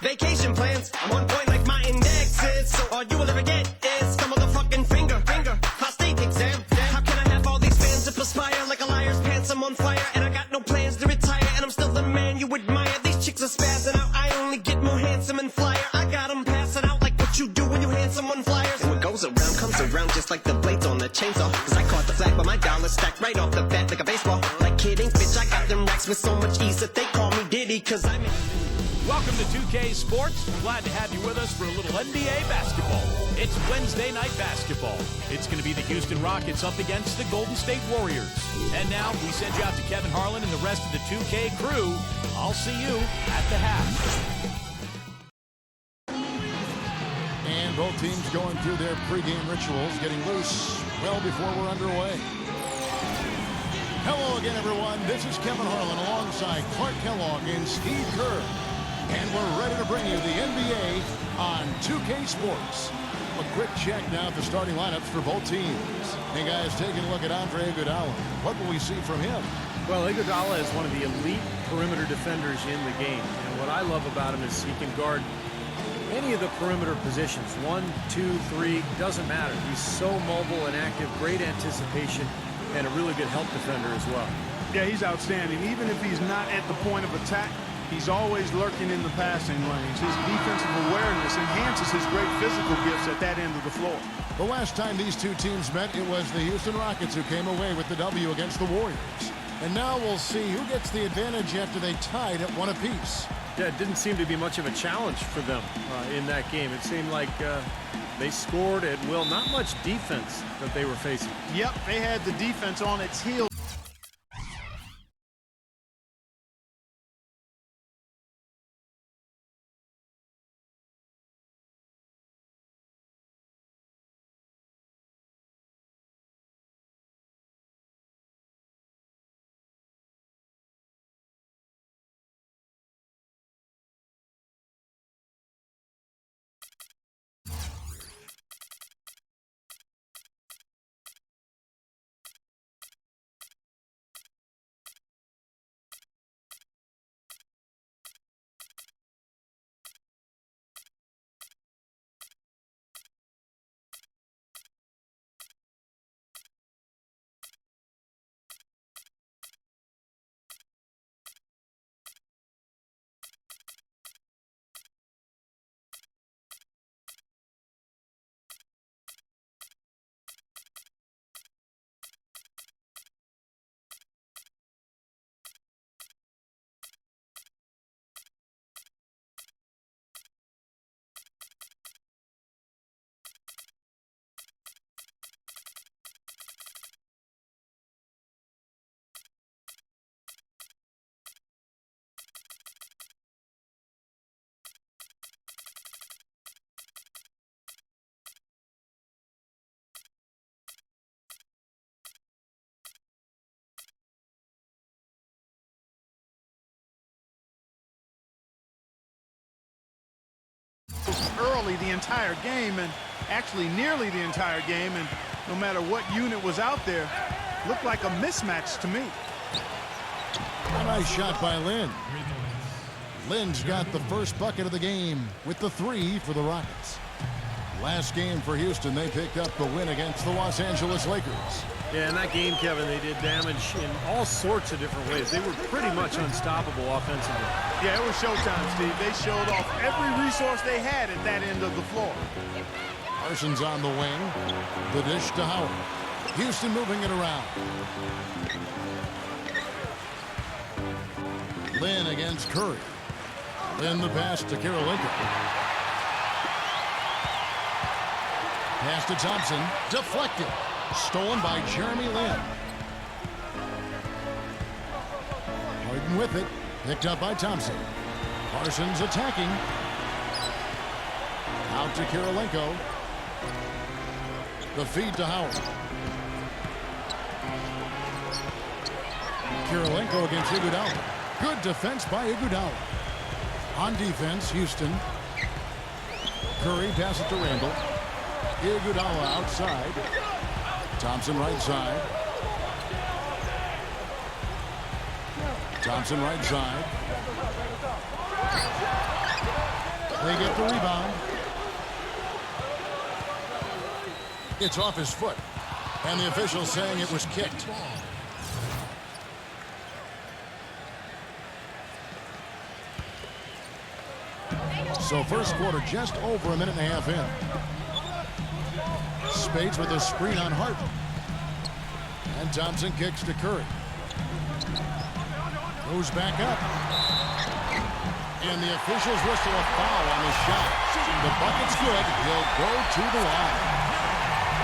Vacation plans, I'm on point like my index is. So all you will ever get is some motherfucking finger. Prostate exam. How can I have all these fans that perspire like a liar's pants? I'm on fire and I got no plans to retire. And I'm still the man you admire. These chicks are spazzing out. I only get more handsome and flyer. I got them passing out like what you do when you hand someone flyers. And what goes around comes around just like the blades on the chainsaw. Cause I caught the flag but my dollar stacked right off the bat like a baseball. Like kidding, bitch, I got them racks with so much ease that they call me Diddy. Cause I'm... Welcome to 2K Sports. Glad to have you with us for a little NBA basketball. It's Wednesday night basketball. It's going to be the Houston Rockets up against the Golden State Warriors. And now we send you out to Kevin Harlan and the rest of the 2K crew. I'll see you at the half. And both teams going through their pregame rituals, getting loose well before we're underway. Hello again, everyone. This is Kevin Harlan alongside Clark Kellogg and Steve Kerr. And we're ready to bring you the NBA on 2K Sports. A quick check now at the starting lineups for both teams. Hey, guys, taking a look at Andre Iguodala. What will we see from him? Well, Iguodala is one of the elite perimeter defenders in the game. And what I love about him is he can guard any of the perimeter positions. 1, 2, 3, doesn't matter. He's so mobile and active, great anticipation, and a really good help defender as well. Yeah, he's outstanding. Even if he's not at the point of attack, he's always lurking in the passing lanes. His defensive awareness enhances his great physical gifts at that end of the floor. The last time these two teams met, it was the Houston Rockets who came away with the W against the Warriors. And now we'll see who gets the advantage after they tied at 1 apiece. Yeah, it didn't seem to be much of a challenge for them in that game. It seemed like they scored at will. Not much defense that they were facing. Yep, they had the defense on its heels. Early the entire game, and actually nearly the entire game, and no matter what unit was out there, looked like a mismatch to me. A nice shot by Lynn. Lynn's got the first bucket of the game with the 3 for the Rockets. Last game for Houston, they picked up the win against the Los Angeles Lakers. Yeah, in that game, Kevin, they did damage in all sorts of different ways. They were pretty much unstoppable offensively. Yeah, it was showtime, Steve. They showed off every resource they had at that end of the floor. Parsons on the wing. The dish to Howard. Houston moving it around. Lynn against Curry. Then the pass to Karolinko. Pass to Thompson. Deflected. Stolen by Jeremy Lin. Harden with it. Picked up by Thompson. Parsons attacking. Out to Karolinko. The feed to Howard. Karolinko against Iguodala. Good defense by Iguodala. On defense, Houston. Curry pass it to Randall. Iguodala outside. Thompson right side. Thompson right side. They get the rebound. It's off his foot. And the official saying it was kicked. So first quarter just over a minute and a half in. Spades with a screen on Harden. And Thompson kicks to Curry. Goes back up. And the officials whistle a foul on the shot. The bucket's good. He'll go to the line.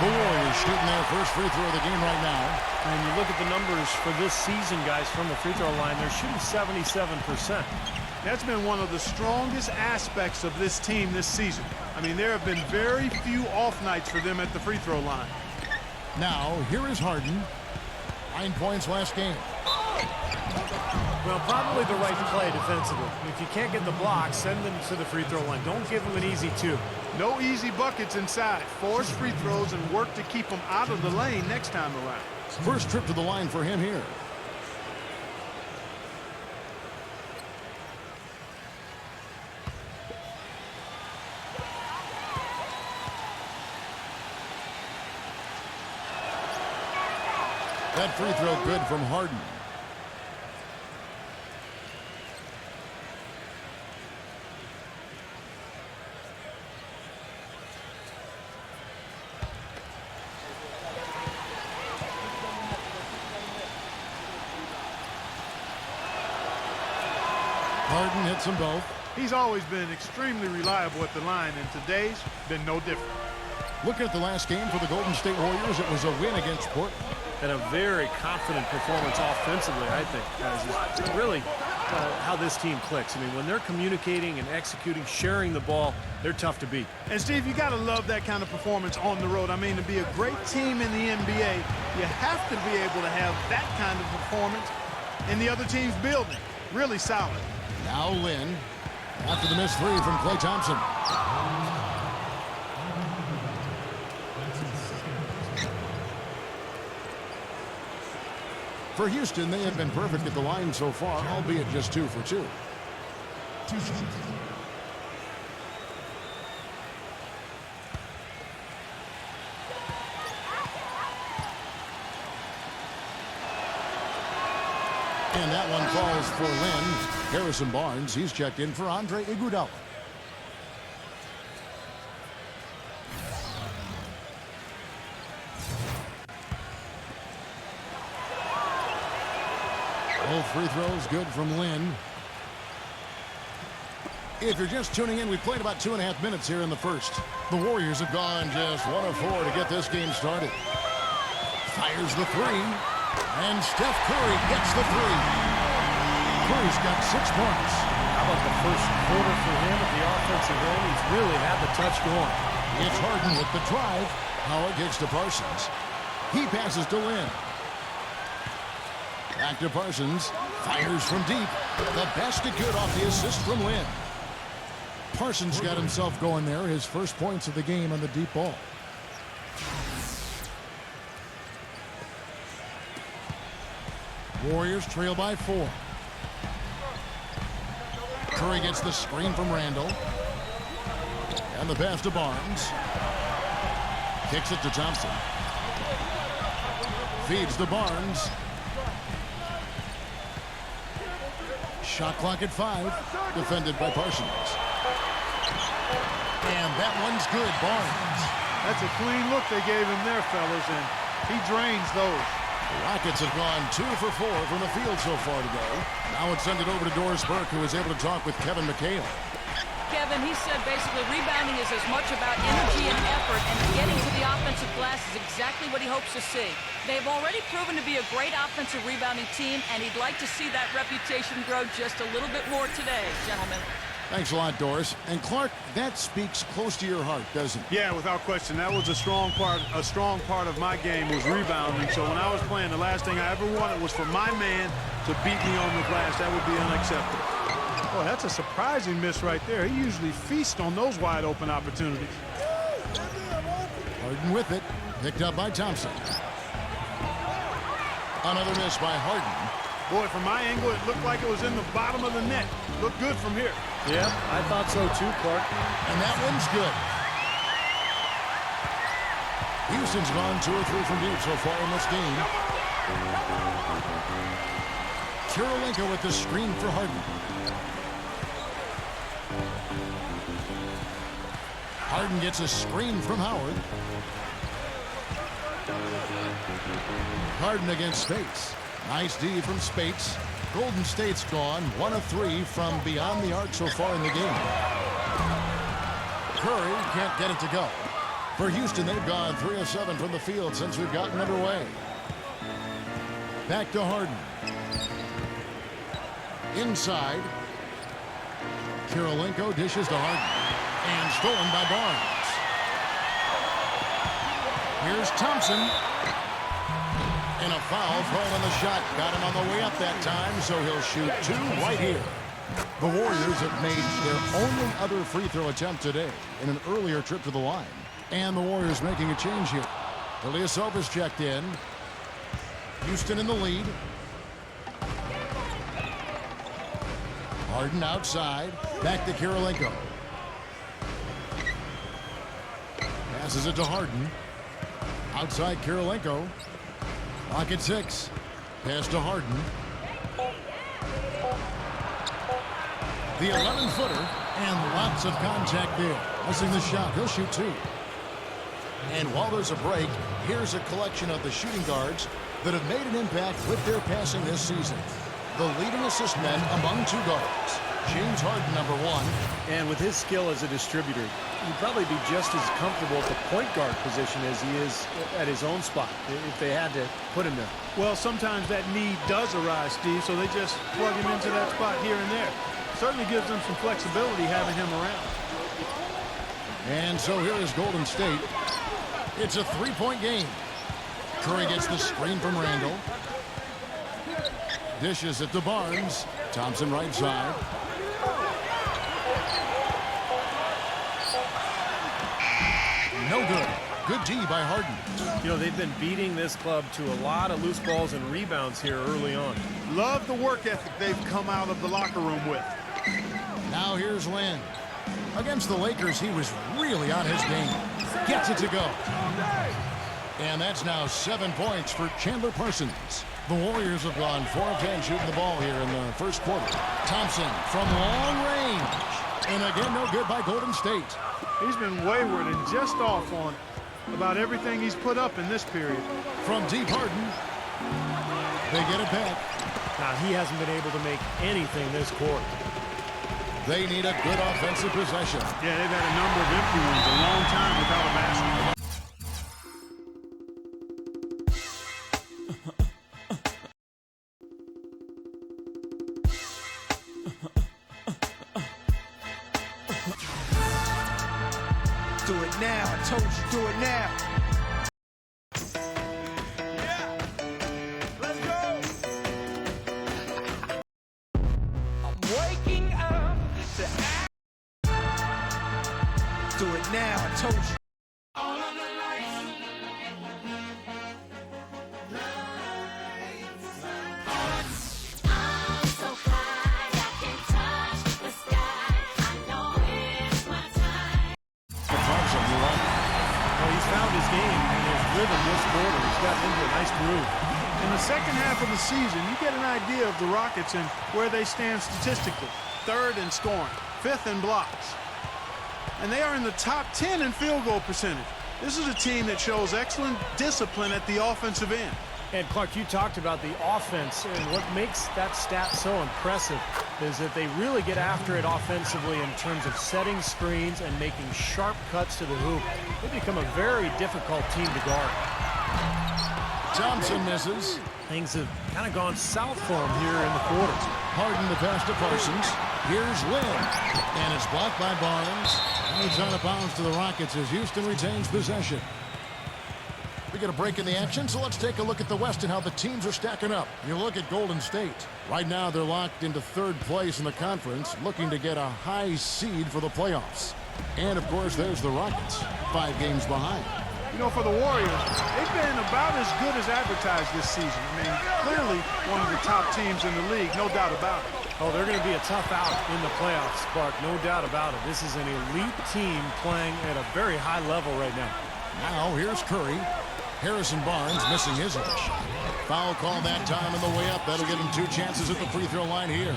The Warriors shooting their first free throw of the game right now. And you look at the numbers for this season, guys, from the free throw line, they're shooting 77%. That's been one of the strongest aspects of this team this season. I mean, there have been very few off nights for them at the free throw line. Now, here is Harden. 9 points last game. Well, probably the right play defensively. If you can't get the block, send them to the free throw line. Don't give them an easy two. No easy buckets inside. Force free throws and work to keep them out of the lane next time around. First trip to the line for him here. That free throw good from Harden. Harden hits them both. He's always been extremely reliable at the line, and today's been no different. Looking at the last game for the Golden State Warriors, it was a win against Portland. And a very confident performance offensively, I think, guys. Is really how this team clicks. I mean, when they're communicating and executing, sharing the ball, they're tough to beat. And, Steve, you got to love that kind of performance on the road. I mean, to be a great team in the NBA, you have to be able to have that kind of performance in the other team's building. Really solid. Now Lynn, after the missed three from Klay Thompson. For Houston, they have been perfect at the line so far, albeit just 2 for 2. And that one falls for Lynn. Harrison Barnes, he's checked in for Andre Iguodala. Both free throws good from Lynn. If you're just tuning in, we've played about 2.5 minutes here in the first. The Warriors have gone just 1 of 4 to get this game started. Fires the three. And Steph Curry gets the three. Curry's got 6 points. How about the first quarter for him at the offensive end? He's really had the touch going. It's Harden with the drive. Howard gives to Parsons. He passes to Lynn. Back to Parsons. Fires from deep. The basket good off the assist from Lynn. Parsons got himself going there. His first points of the game on the deep ball. Warriors trail by 4. Curry gets the screen from Randall. And the pass to Barnes. Kicks it to Thompson. Feeds to Barnes. Shot clock at 5. Defended by Parsons. And that one's good, Barnes. That's a clean look they gave him there, fellas, and he drains those. The Rockets have gone 2 for 4 from the field so far today. Now it's send it over to Doris Burke, who was able to talk with Kevin McHale. Kevin, he said basically rebounding is as much about energy and effort, and getting to the offensive glass is exactly what he hopes to see. They've already proven to be a great offensive rebounding team, and he'd like to see that reputation grow just a little bit more today, gentlemen. Thanks a lot, Doris. And Clark, that speaks close to your heart, doesn't it? Yeah, without question. That was a strong part of my game was rebounding. So when I was playing, the last thing I ever wanted was for my man to beat me on the glass. That would be unacceptable. Boy, that's a surprising miss right there. He usually feasts on those wide open opportunities. Harden with it. Picked up by Thompson. Another miss by Harden. Boy, from my angle, it looked like it was in the bottom of the net. Looked good from here. Yeah, I thought so too, Clark. And that one's good. Houston's gone 2 or 3 from deep so far in this game. Kirilenko with the screen for Harden. Harden gets a screen from Howard. Harden against Spates. Nice D from Spates. Golden State's gone 1 of 3 from beyond the arc so far in the game. Curry can't get it to go. For Houston, they've gone 3 of 7 from the field since we've gotten underway. Back to Harden. Inside. Kirilenko dishes to Harden. And stolen by Barnes. Here's Thompson. And a foul thrown on the shot. Got him on the way up that time, so he'll shoot 2 right here. The Warriors have made their only other free throw attempt today in an earlier trip to the line. And the Warriors making a change here. Ilyasova's checked in. Houston in the lead. Harden outside. Back to Kirilenko. Passes it to Harden. Outside Kirilenko. Clock at 6. Pass to Harden. The 11-footer. And lots of contact there. Missing the shot. He'll shoot 2. And while there's a break, here's a collection of the shooting guards that have made an impact with their passing this season. The leading assist men among 2 guards. James Harden, number 1. And with his skill as a distributor, he'd probably be just as comfortable at the point guard position as he is at his own spot if they had to put him there. Well, sometimes that need does arise, Steve, so they just plug him into that spot here and there. Certainly gives them some flexibility having him around. And so here is Golden State. It's a 3-point game. Curry gets the screen from Randall. Dishes it to Barnes. Thompson right side. No good. Good D by Harden. You know, they've been beating this club to a lot of loose balls and rebounds here early on. Love the work ethic they've come out of the locker room with. Now here's Lynn. Against the Lakers, he was really on his game. Gets it to go. And that's now 7 points for Chandler Parsons. The Warriors have gone 4 of 10 shooting the ball here in the first quarter. Thompson from long range. And again, no good by Golden State. He's been wayward and just off on about everything he's put up in this period. From deep, Harden. They get it back. Now, he hasn't been able to make anything this quarter. They need a good offensive possession. Yeah, they've had a number of empty ones a long time without a basket. Do it now. I told you, do it now. Yeah. Let's go. I'm waking up to act. Do it now. I told you. All of the lights. I'm so high I can touch the sky. I know it's my time. Thompson, you're right. Well, he's found his game and his rhythm this quarter. He's gotten into a nice groove. In the second half of the season, you get an idea of the Rockets and where they stand statistically. 3rd in scoring, 5th in blocks. And they are in the top 10 in field goal percentage. This is a team that shows excellent discipline at the offensive end. And Clark, you talked about the offense, and what makes that stat so impressive is that they really get after it offensively in terms of setting screens and making sharp cuts to the hoop. They become a very difficult team to guard. Thompson misses. Things have kind of gone south for him here in the quarters. Harden the pass to Parsons. Here's Lynn. And it's blocked by Barnes. And it's out of bounds to the Rockets as Houston retains possession. We get a break in the action, so let's take a look at the West and how the teams are stacking up. You look at Golden State. Right now, they're locked into 3rd place in the conference, looking to get a high seed for the playoffs. And, of course, there's the Rockets, 5 games behind. You know, for the Warriors, they've been about as good as advertised this season. I mean, clearly one of the top teams in the league, no doubt about it. Oh, they're going to be a tough out in the playoffs, Clark, no doubt about it. This is an elite team playing at a very high level right now. Now here's Curry. Harrison Barnes missing his other shot. Foul call that time on the way up. That'll give him 2 chances at the free throw line here.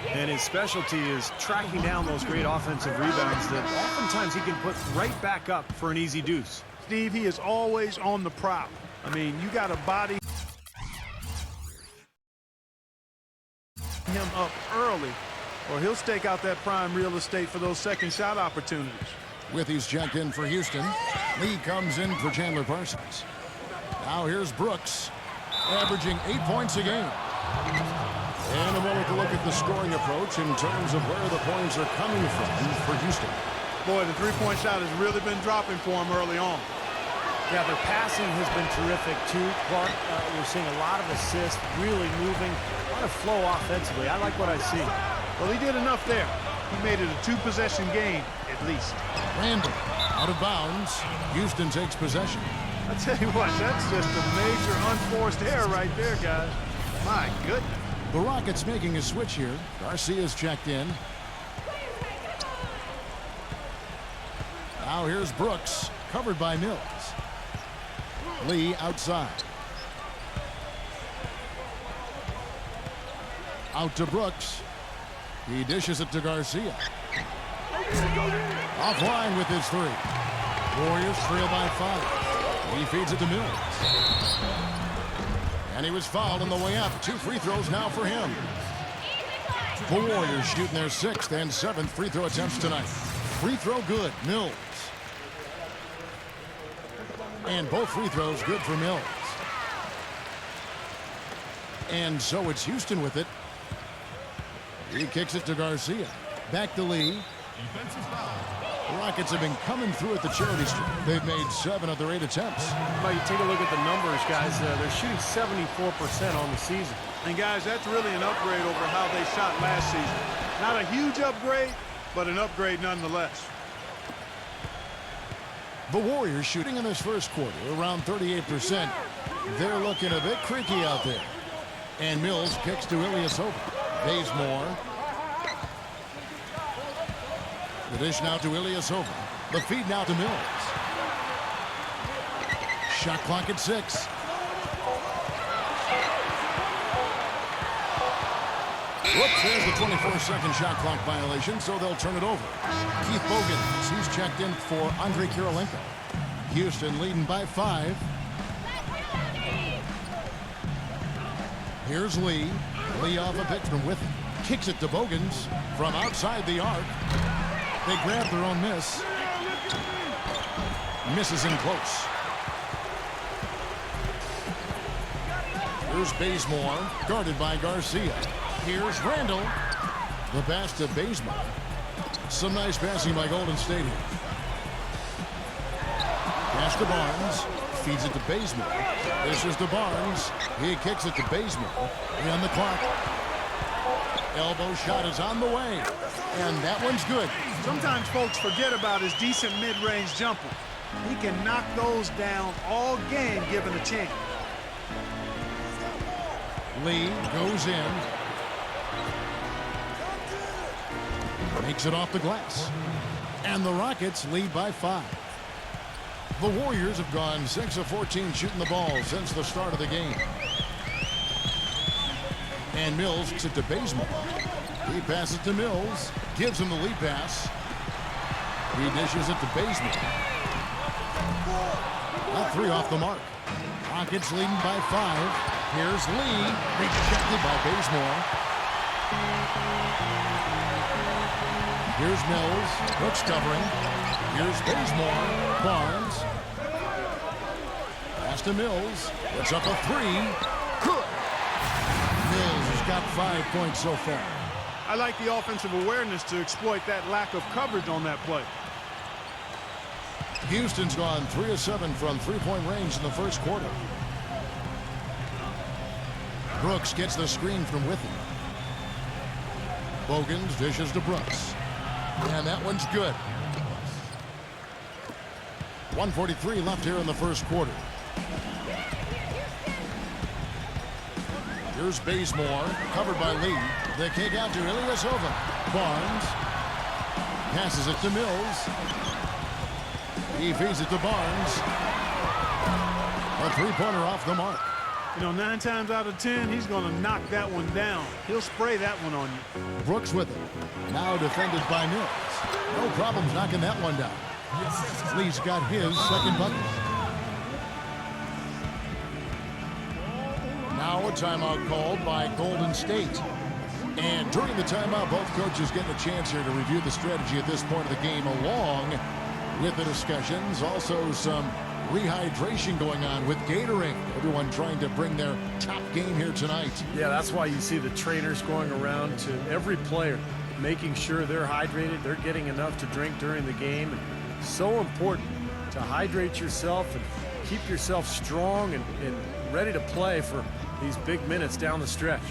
And his specialty is tracking down those great offensive rebounds that oftentimes he can put right back up for an easy deuce. Steve, he is always on the prowl. I mean, you got to body him up early, or he'll stake out that prime real estate for those second shot opportunities. With he's checked in for Houston. Lee comes in for Chandler Parsons. Now here's Brooks, averaging 8 points a game. And a moment to look at the scoring approach in terms of where the points are coming from for Houston. Boy, the three-point shot has really been dropping for him early on. Yeah, their passing has been terrific too, Clark. We're seeing a lot of assists, really moving, a lot of flow offensively. I like what I see. Well, he did enough there. He made it a 2-possession game, at least. Randall out of bounds. Houston takes possession. I tell you what, that's just a major unforced error right there, guys. My goodness. The Rockets making a switch here. Garcia's checked in. Now here's Brooks, covered by Mills. Lee outside. Out to Brooks. He dishes it to Garcia. Offline with his 3. Warriors trail by 5. He feeds it to Mills. And he was fouled on the way up. 2 free throws now for him. The Warriors shooting their 6th and 7th free throw attempts tonight. Free throw good, Mills. And both free throws good for Mills. And so it's Houston with it. He kicks it to Garcia. Back to Lee. The Rockets have been coming through at the charity stripe. They've made 7 of their 8 attempts. Well, you take a look at the numbers, guys. They're shooting 74% on the season. And, guys, that's really an upgrade over how they shot last season. Not a huge upgrade, but an upgrade nonetheless. The Warriors shooting in this first quarter around 38%. They're looking a bit creaky out there. And Mills kicks to Ilyasova. Bazemore. The dish now to Ilyasova. The feed now to Mills. Shot clock at 6. Whoops, there's the 24-second shot clock violation, so they'll turn it over. Keith Bogans, he's checked in for Andrei Kirilenko. Houston leading by 5. Here's Lee. Lee off a pick from Withy. Kicks it to Bogans from outside the arc. They grab their own miss. Misses in close. Here's Bazemore, guarded by Garcia. Here's Randall. The pass to Bazemore. Some nice passing by Golden State here. Pass to Barnes. Feeds it to Bazemore. This is to Barnes. He kicks it to Bazemore. On the clock. Elbow shot is on the way. And that one's good. Sometimes folks forget about his decent mid-range jumper. He can knock those down all game given a chance. Lee goes in. Makes it off the glass. And the Rockets lead by 5. The Warriors have gone 6 of 14 shooting the ball since the start of the game. And Mills kicks it to Bazemore. He passes to Mills. Gives him the lead pass. He dishes it to Bazemore. A 3 off the mark. Rockets leading by 5. Here's Lee. Rejected by Bazemore. Here's Mills. Brooks covering. Here's Bazemore. Barnes. Pass to Mills. It's up a 3. Good. Mills has got 5 points so far. I like the offensive awareness to exploit that lack of coverage on that play. Houston's gone 3 of 7 from three-point range in the first quarter. Brooks gets the screen from Withy. Bogans dishes to Brooks. And that one's good. 1:43 left here in the first quarter. Here's Bazemore, covered by Lee. The kick out to Ilyasova. Barnes passes it to Mills. He feeds it to Barnes. A three-pointer off the mark. You know, 9 times out of 10, he's going to knock that one down. He'll spray that one on you. Brooks with it. Now defended by Mills. No problems knocking that one down. Lee's got his second bucket. Now a timeout called by Golden State. And during the timeout, both coaches getting a chance here to review the strategy at this point of the game, along with the discussions. Also some rehydration going on with Gatorade. Everyone trying to bring their top game here tonight. Yeah, that's why you see the trainers going around to every player, making sure they're hydrated, they're getting enough to drink during the game. And so important to hydrate yourself and keep yourself strong and ready to play for these big minutes down the stretch.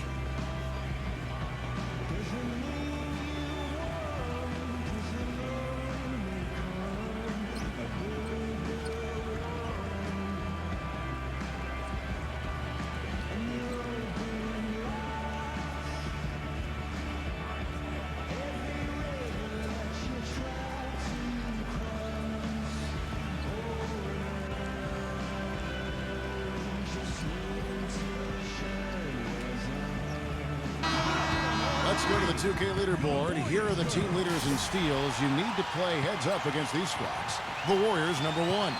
Let's go to the 2K leaderboard. Here are the team leaders in steals. You need to play heads up against these squads. The Warriors, #1.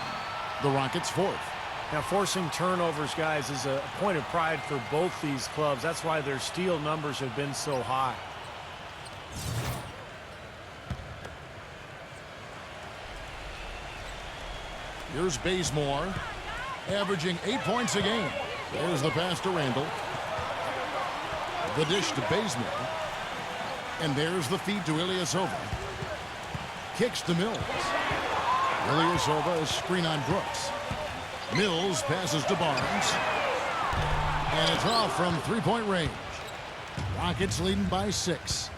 The Rockets, 4th. Now, forcing turnovers, guys, is a point of pride for both these clubs. That's why their steal numbers have been so high. Here's Bazemore, averaging 8 points a game. There's the pass to Randall. The dish to Bazemore. And there's the feed to Ilyasova. Kicks to Mills. Ilyasova, a screen on Brooks. Mills passes to Barnes. And it's off from three-point range. Rockets leading by 6.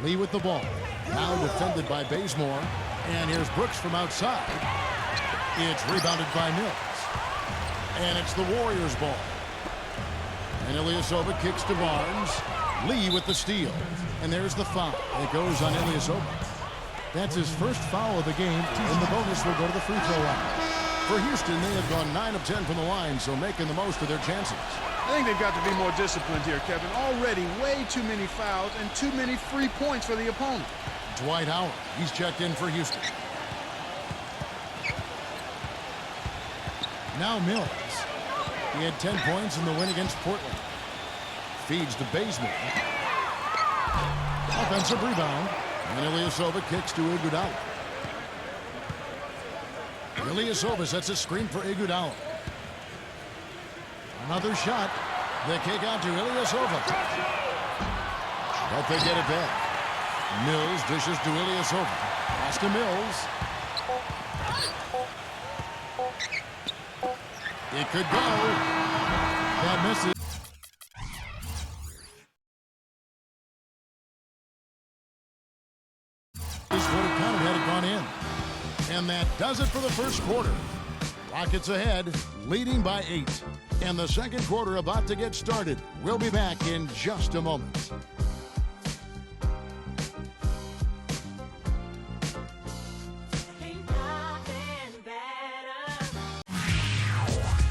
Lee with the ball. Now defended by Bazemore. And here's Brooks from outside. It's rebounded by Mills. And it's the Warriors' ball. And Ilyasova kicks to Barnes. Lee with the steal. And there's the foul. It goes on Ilyasova. That's his first foul of the game, and the bonus will go to the free throw line. For Houston, they have gone 9 of 10 from the line, so making the most of their chances. I think they've got to be more disciplined here, Kevin. Already way too many fouls and too many free points for the opponent. Dwight Howard, he's checked in for Houston. Now Mills. He had 10 points in the win against Portland. Feeds to Bazemore. Offensive rebound. And Ilyasova kicks to Iguodala. Ilyasova sets a screen for Iguodala. Another shot. The kick out to Ilyasova. But they get it back. Mills dishes to Ilyasova. Pass to Mills. It could go. That misses. This would have counted had it gone in. And that does it for the first quarter. Rockets ahead, leading by 8. And the second quarter about to get started. We'll be back in just a moment.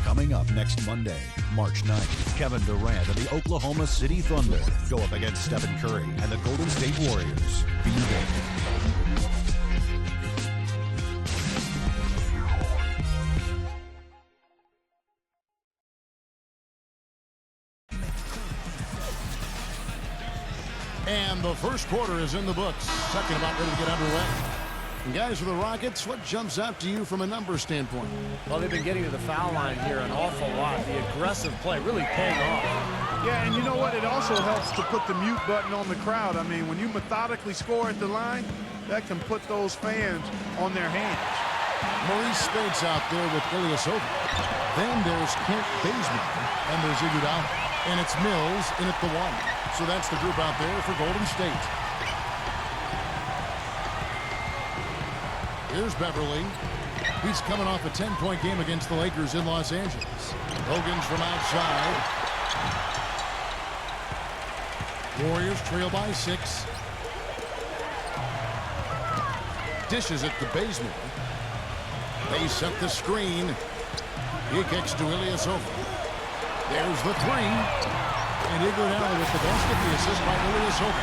Coming up next Monday, March 9th, Kevin Durant and the Oklahoma City Thunder go up against Stephen Curry and the Golden State Warriors. Be there. And the first quarter is in the books. Second about ready to get underway. And guys, for the Rockets, what jumps out to you from a numbers standpoint? Well, they've been getting to the foul line here an awful lot. The aggressive play really paying off. Yeah, and you know what? It also helps to put the mute button on the crowd. I mean, when you methodically score at the line, that can put those fans on their hands. Maurice Spade's out there with Ilyasova. Then there's Kent Bazemore, and there's Iguodala. And it's Mills in at the 1. So that's the group out there for Golden State. Here's Beverly. He's coming off a 10-point game against the Lakers in Los Angeles. Hogan's from outside. Warriors trail by 6. Dishes it to Bazemore. They set the screen. He kicks to Ilyasova. There's the 3. And Iguodala with the basket. The assist by Ilyasova.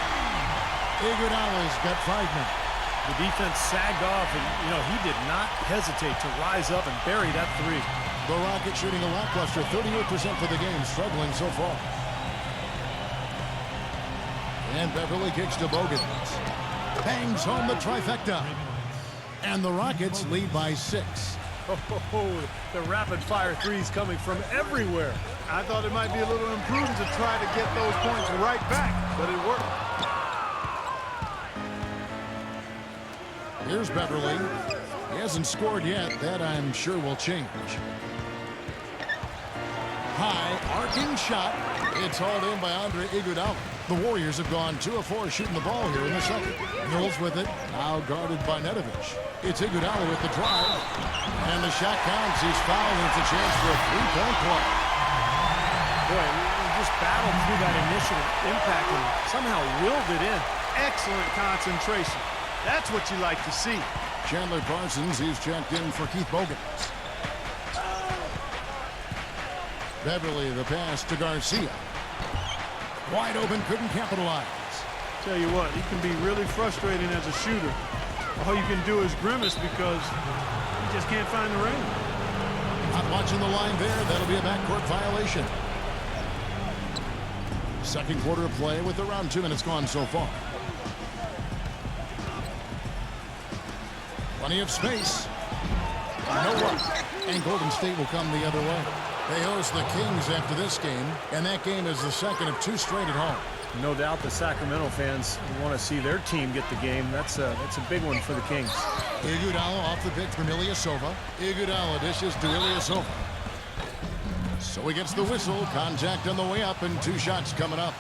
Iguodala's got 5 men. The defense sagged off, and, he did not hesitate to rise up and bury that 3. The Rockets shooting a lackluster 38% for the game, struggling so far. And Beverly kicks to Bogan. Bangs home the trifecta. And the Rockets lead by 6. Oh, the rapid-fire threes coming from everywhere. I thought it might be a little imprudent to try to get those points right back, but it worked. Here's Beverly. He hasn't scored yet. That, I'm sure, will change. High, arcing shot. It's hauled in by Andre Iguodala. The Warriors have gone 2 of 4 shooting the ball here in the second. Mills with it, now guarded by Nedovic. It's Iguodala with the drive. And the shot counts. He's fouled, and it's a chance for a 3-point play. Boy, he just battled through that initial impact and somehow willed it in. Excellent concentration. That's what you like to see. Chandler Parsons, he's checked in for Keith Bogan. Beverly, the pass to Garcia. Wide open, couldn't capitalize. Tell you what, he can be really frustrating as a shooter. All you can do is grimace because he just can't find the ring. Not watching the line there. That'll be a backcourt violation. Second quarter of play with around 2 minutes gone so far. Plenty of space. No one. And Golden State will come the other way. They host the Kings after this game, and that game is the second of 2 straight at home. No doubt the Sacramento fans want to see their team get the game. That's a big one for the Kings. Iguodala off the pick from Ilyasova. Iguodala dishes to Ilyasova. So he gets the whistle. Contact on the way up, and 2 shots coming up.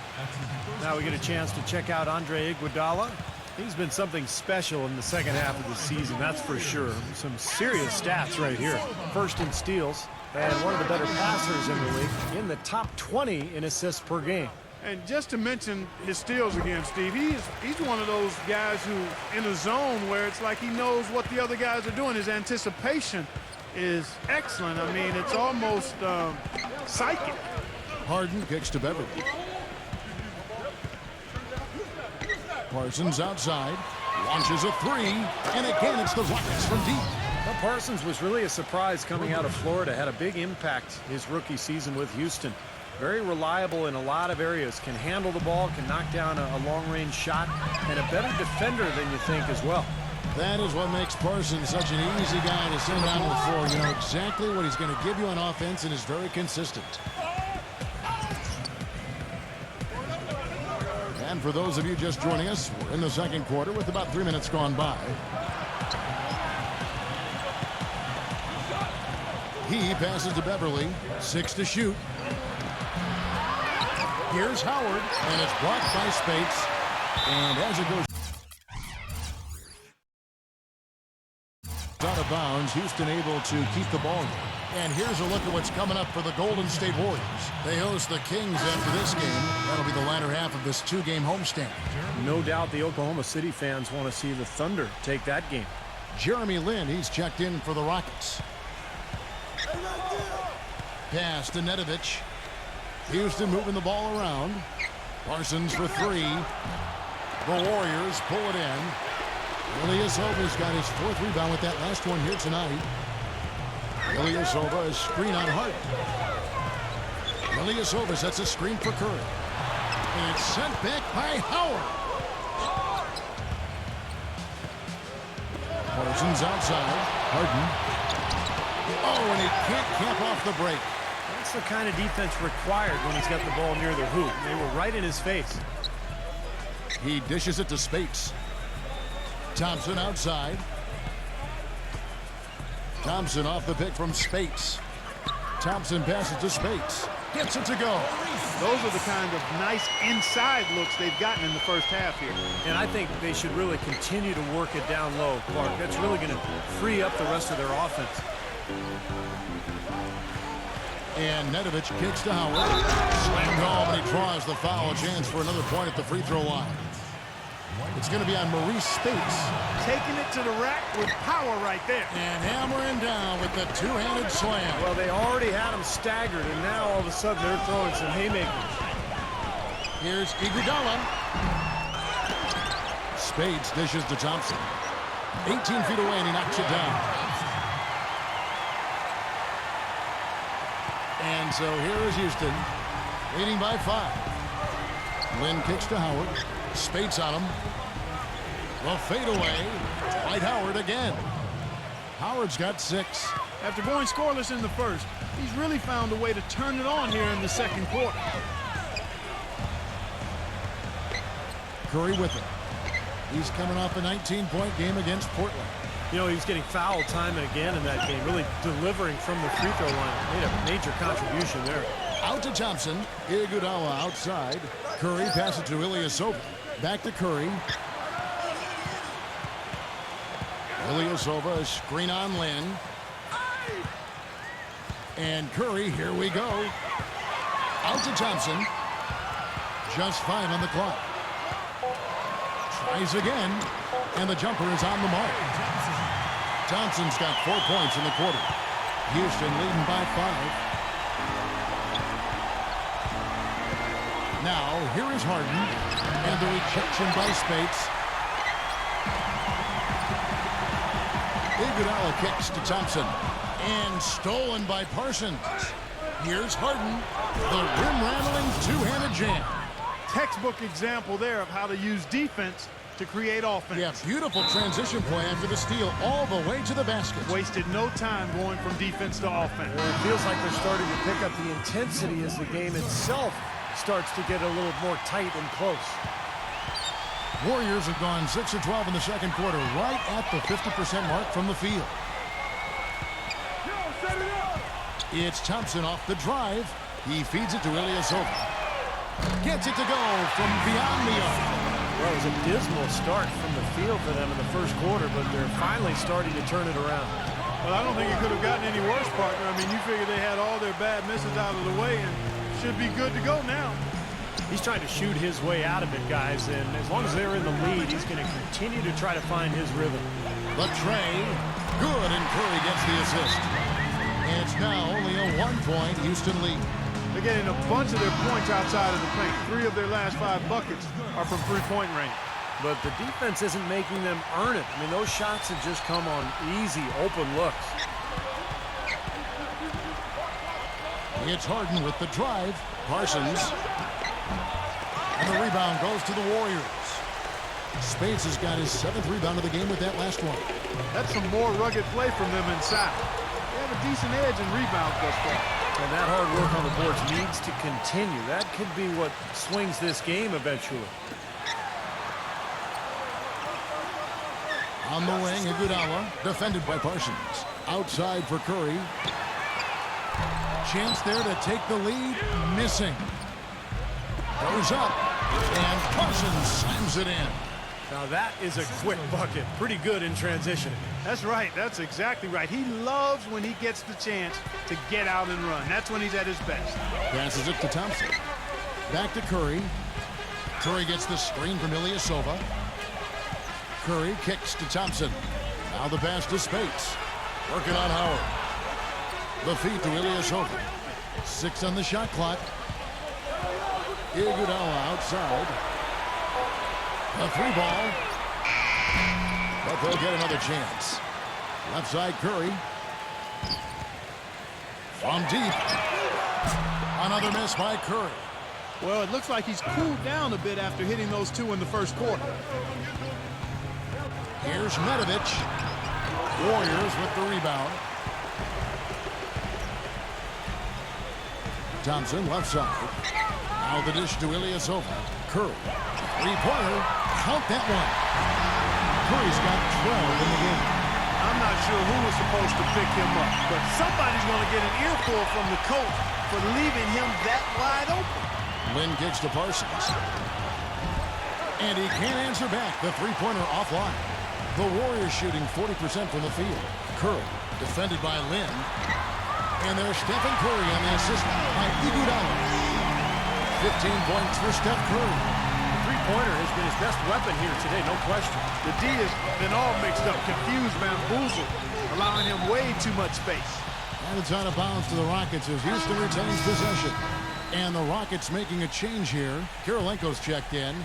Now we get a chance to check out Andre Iguodala. He's been something special in the second half of the season, that's for sure. Some serious stats right here. First in steals, and one of the better passers in the league, in the top 20 in assists per game. And just to mention his steals again, Steve, he's one of those guys who, in a zone where it's like he knows what the other guys are doing. His anticipation is excellent. I mean, it's almost psychic. Harden kicks to Beverly. Parsons outside, launches a 3, and again it's the Rockets from deep. Well, Parsons was really a surprise coming out of Florida, had a big impact his rookie season with Houston. Very reliable in a lot of areas, can handle the ball, can knock down a long-range shot, and a better defender than you think as well. That is what makes Parsons such an easy guy to send down to the floor. You know exactly what he's going to give you on offense and is very consistent. And for those of you just joining us, we're in the second quarter with about 3 minutes gone by. He passes to Beverly, 6 to shoot. Here's Howard, and it's blocked by Spates. And as it goes out of bounds, Houston able to keep the ball here. And here's a look at what's coming up for the Golden State Warriors. They host the Kings after this game. That'll be the latter half of this 2-game homestand. No doubt the Oklahoma City fans want to see the Thunder take that game. Jeremy Lin, he's checked in for the Rockets. Pass to Nedovic. Houston moving the ball around. Parsons for 3. The Warriors pull it in. Ilyasova's got his 4th rebound with that last one here tonight. Ilyasova is screen on Harden. Ilyasova sets a screen for Curry. And it's sent back by Howard. Parsons outside. Harden. Oh, and he can't camp off the break. That's the kind of defense required when he's got the ball near the hoop. They were right in his face. He dishes it to Spates. Thompson outside. Thompson off the pick from Spates. Thompson passes to Spates. Gets it to go. Those are the kind of nice inside looks they've gotten in the first half here. And I think they should really continue to work it down low, Clark. That's really going to free up the rest of their offense. And Nedovic kicks to Howard. Slammed home, and he draws the foul. A chance for another point at the free throw line. It's going to be on Maurice Spates. Taking it to the rack with power right there. And hammering down with the two-handed slam. Well, they already had him staggered, and now all of a sudden they're throwing some haymakers. Here's Iguodala. Spates dishes to Thompson. 18 feet away, and he knocks it down. And so here is Houston, leading by 5. Lynn kicks to Howard. Spates on him. The fadeaway. Dwight Howard again. Howard's got 6. After going scoreless in the first, he's really found a way to turn it on here in the second quarter. Curry with it. He's coming off a 19-point game against Portland. You know, he was getting fouled time and again in that game, really delivering from the free throw line. Made a major contribution there. Out to Thompson. Iguodala outside. Curry passes to Ilyasova. Back to Curry. Ilyasova, a screen on Lynn. And Curry, here we go. Out to Thompson. Just 5 on the clock. Tries again. And the jumper is on the mark. Thompson's got 4 points in the quarter. Houston leading by 5. Now, here is Harden, and the rejection by Spates. Iguodala kicks to Thompson, and stolen by Parsons. Here's Harden, the rim-rattling two-handed jam. Textbook example there of how to use defense to create offense. Yeah, beautiful transition play after the steal all the way to the basket. Wasted no time going from defense to offense. It feels like they're starting to pick up the intensity as the game itself starts to get a little more tight and close. Warriors have gone 6 of 12 in the second quarter, right at the 50% mark from the field. It's Thompson off the drive. He feeds it to Ilyasova. Gets it to go from beyond the arc. Well, it was a dismal start from the field for them in the first quarter, but they're finally starting to turn it around. Well, I don't think it could have gotten any worse, partner. I mean, you figure they had all their bad misses out of the way and should be good to go now. He's trying to shoot his way out of it, guys, and as long as they're in the lead, he's going to continue to try to find his rhythm. The tray, good, and Curry gets the assist. And it's now only a 1-point Houston lead. They're getting a bunch of their points outside of the paint. 3 of their last 5 buckets are from three-point range. But the defense isn't making them earn it. I mean, those shots have just come on easy, open looks. It's Harden with the drive. Parsons. And the rebound goes to the Warriors. Spates has got his 7th rebound of the game with that last one. That's some more rugged play from them inside. They have a decent edge in rebounds thus far. And that hard work on the boards needs to continue. That could be what swings this game eventually. On the wing, Iguodala, defended by Parsons. Outside for Curry. Chance there to take the lead. Missing. Goes up. And Parsons slams it in. Now that is a quick bucket. Pretty good in transition. That's right. That's exactly right. He loves when he gets the chance to get out and run. That's when he's at his best. Passes it to Thompson. Back to Curry. Curry gets the screen from Ilyasova. Curry kicks to Thompson. Now the pass to Spates. Working on Howard. The feed to Ilyasova. 6 on the shot clock. Iguodala outside. A 3-ball. But they'll get another chance. Left side Curry. From deep. Another miss by Curry. Well, it looks like he's cooled down a bit after hitting those 2 in the first quarter. Here's Nedovic. Warriors with the rebound. Thompson left side. Now the dish to Ilyasova. Curry. 3-pointer. Count that one. Curry's got 12 in the game. I'm not sure who was supposed to pick him up, but somebody's going to get an earful from the coach for leaving him that wide open. Lynn kicks to Parsons. And he can't answer back. The 3-pointer offline. The Warriors shooting 40% from the field. Curry defended by Lynn. And there's Stephen Curry on the assist by Iguodala. 15 points for Steph Curry. The three-pointer has been his best weapon here today, no question. The D has been all mixed up, confused, bamboozled, allowing him way too much space. And it's out of bounds to the Rockets as Houston retains possession. And the Rockets making a change here. Kirilenko's checked in.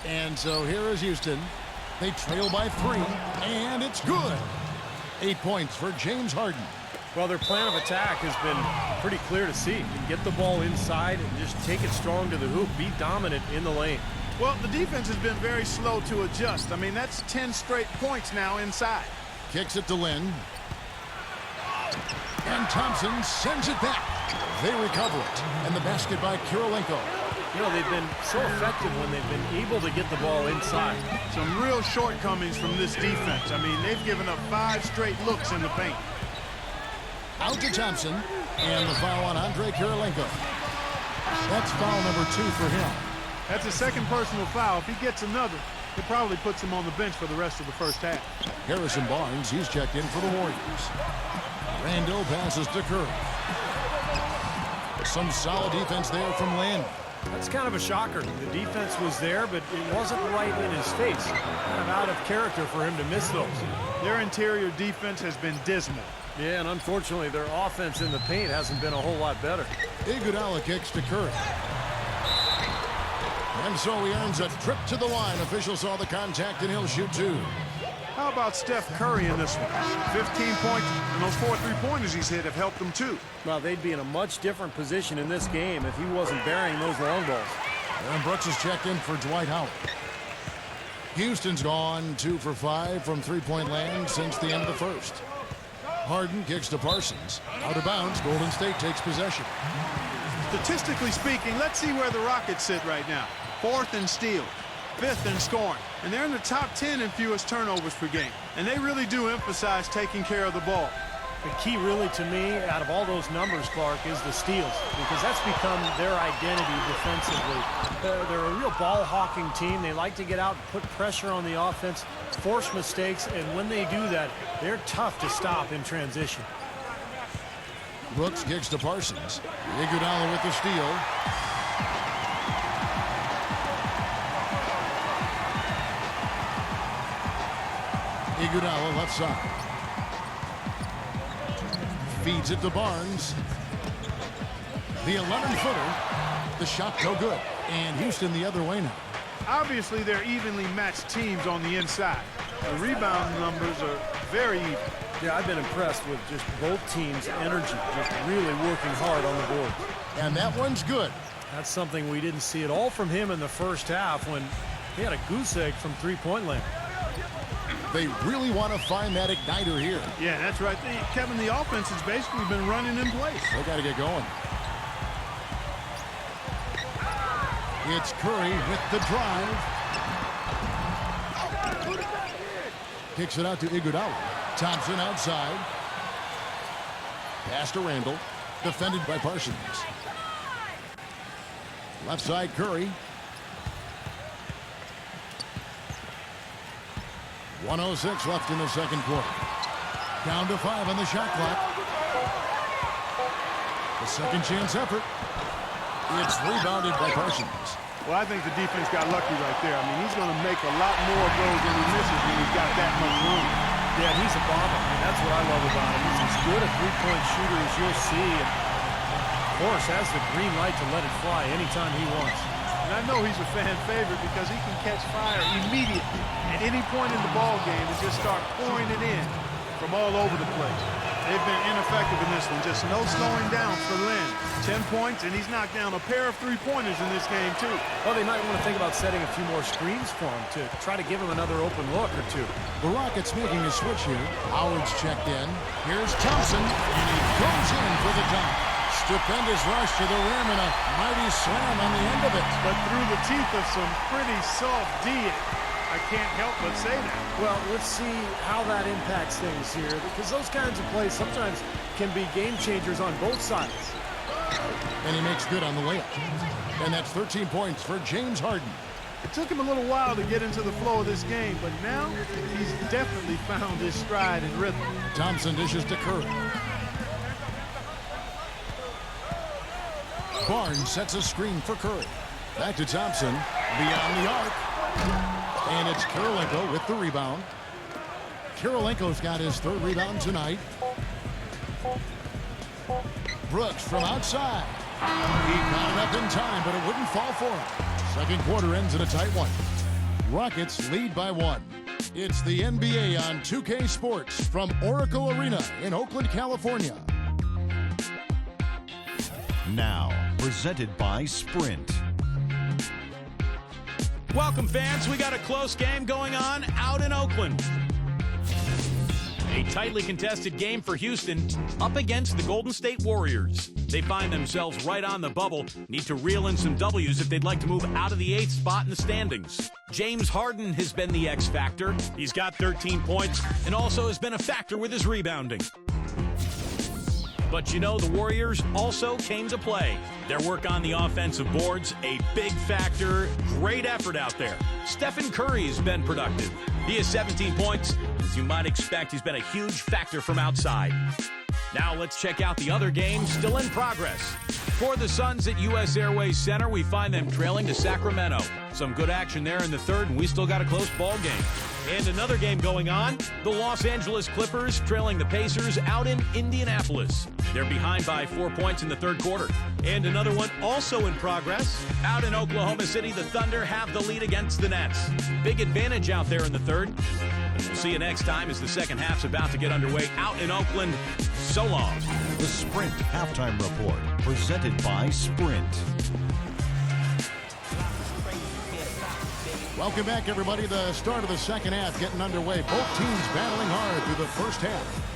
And so here is Houston. They trail by 3, and it's good. 8 points for James Harden. Well, their plan of attack has been pretty clear to see. Get the ball inside and just take it strong to the hoop. Be dominant in the lane. Well, the defense has been very slow to adjust. I mean, that's 10 straight points now inside. Kicks it to Lynn. And Thompson sends it back. They recover it. And the basket by Kirilenko. You know, they've been so effective when they've been able to get the ball inside. Some real shortcomings from this defense. I mean, they've given up 5 straight looks in the paint. Out to Thompson. And the foul on Andre Kirilenko. That's foul number 2 for him. That's a second personal foul. If he gets another, it probably puts him on the bench for the rest of the first half. Harrison Barnes, he's checked in for the Warriors. Randall passes to Curry. Some solid defense there from Lynn. That's kind of a shocker. The defense was there, but it wasn't right in his face. Kind of out of character for him to miss those. Their interior defense has been dismal. Yeah, and unfortunately, their offense in the paint hasn't been a whole lot better. Iguodala kicks to Curry. And so he earns a trip to the line. Officials saw the contact, and he'll shoot 2. How about Steph Curry in this one? 15 points, and those 4 3-pointers he's hit have helped him too. Well, they'd be in a much different position in this game if he wasn't burying those long balls. Aaron Brooks is checked in for Dwight Howard. Houston's gone 2 for 5 from three-point land since the end of the first. Harden kicks to Parsons. Out of bounds, Golden State takes possession. Statistically speaking, let's see where the Rockets sit right now. 4th in steals, 5th in scoring, and they're in the top 10 in fewest turnovers per game. And they really do emphasize taking care of the ball. The key really to me out of all those numbers, Clark, is the steals, because that's become their identity defensively. They're a real ball-hawking team. They like to get out and put pressure on the offense, force mistakes, and when they do that, they're tough to stop in transition. Brooks kicks to Parsons. Iguodala with the steal. Iguodala left side. Feeds it to Barnes. The 11-footer. The shot no good. And Houston the other way now. Obviously, they're evenly matched teams on the inside. The rebound numbers are very even. Yeah, I've been impressed with just both teams' energy, just really working hard on the board. And that one's good. That's something we didn't see at all from him in the first half when he had a goose egg from three-point land. They really want to find that igniter here. Yeah, that's right. Kevin, the offense has basically been running in place. They got to get going. It's Curry with the drive. Kicks it out to Iguodala. Thompson outside. Pass to Randall. Defended by Parsons. Left side Curry. 1:06 left in the second quarter. Down to 5 on the shot clock. The second chance effort. It's rebounded by Parsons. Well, I think the defense got lucky right there. I mean, he's going to make a lot more of those than he misses when he's got that much room. Yeah, he's a bomber. I mean, that's what I love about him. He's as good a three-point shooter as you'll see. And of course, has the green light to let it fly anytime he wants. And I know he's a fan favorite because he can catch fire immediately at any point in the ball game and just start pouring it in from all over the place. They've been ineffective in this one. Just no slowing down for Lynn. 10 points, and he's knocked down a pair of three-pointers in this game, too. Well, they might want to think about setting a few more screens for him to try to give him another open look or two. The Rockets making a switch here. Howard's checked in. Here's Thompson, and he goes in for the dunk. Stupendous rush to the rim and a mighty slam on the end of it. But through the teeth of some pretty soft D. I can't help but say that. Well, let's see how that impacts things here, because those kinds of plays sometimes can be game changers on both sides. And he makes good on the layup. And that's 13 points for James Harden. It took him a little while to get into the flow of this game, but now he's definitely found his stride and rhythm. Thompson dishes to Curry. Barnes sets a screen for Curry. Back to Thompson, beyond the arc. And it's Kirilenko with the rebound. Kirilenko's got his third rebound tonight. Brooks from outside. He got it up in time, but it wouldn't fall for him. Second quarter ends in a tight one. Rockets lead by 1. It's the NBA on 2K Sports from Oracle Arena in Oakland, California. Now, presented by Sprint. Welcome, fans. We got a close game going on out in Oakland. A tightly contested game for Houston up against the Golden State Warriors. They find themselves right on the bubble, need to reel in some W's if they'd like to move out of the 8th spot in the standings. JHarden has been the X factor. He's got 13 points and also has been a factor with his rebounding. But you know, the Warriors also came to play. Their work on the offensive boards, a big factor. Great effort out there. Stephen Curry has been productive. He has 17 points. As you might expect, he's been a huge factor from outside. Now let's check out the other games still in progress. For the Suns at US Airways Center, we find them trailing to Sacramento. Some good action there in the third, and we still got a close ball game. And another game going on, the Los Angeles Clippers trailing the Pacers out in Indianapolis. They're behind by 4 points in the third quarter. And another one also in progress. Out in Oklahoma City, the Thunder have the lead against the Nets. Big advantage out there in the third. And we'll see you next time as the second half's about to get underway out in Oakland. So long. The Sprint Halftime Report, presented by Sprint. Welcome back, everybody. The start of the second half getting underway. Both teams battling hard through the first half.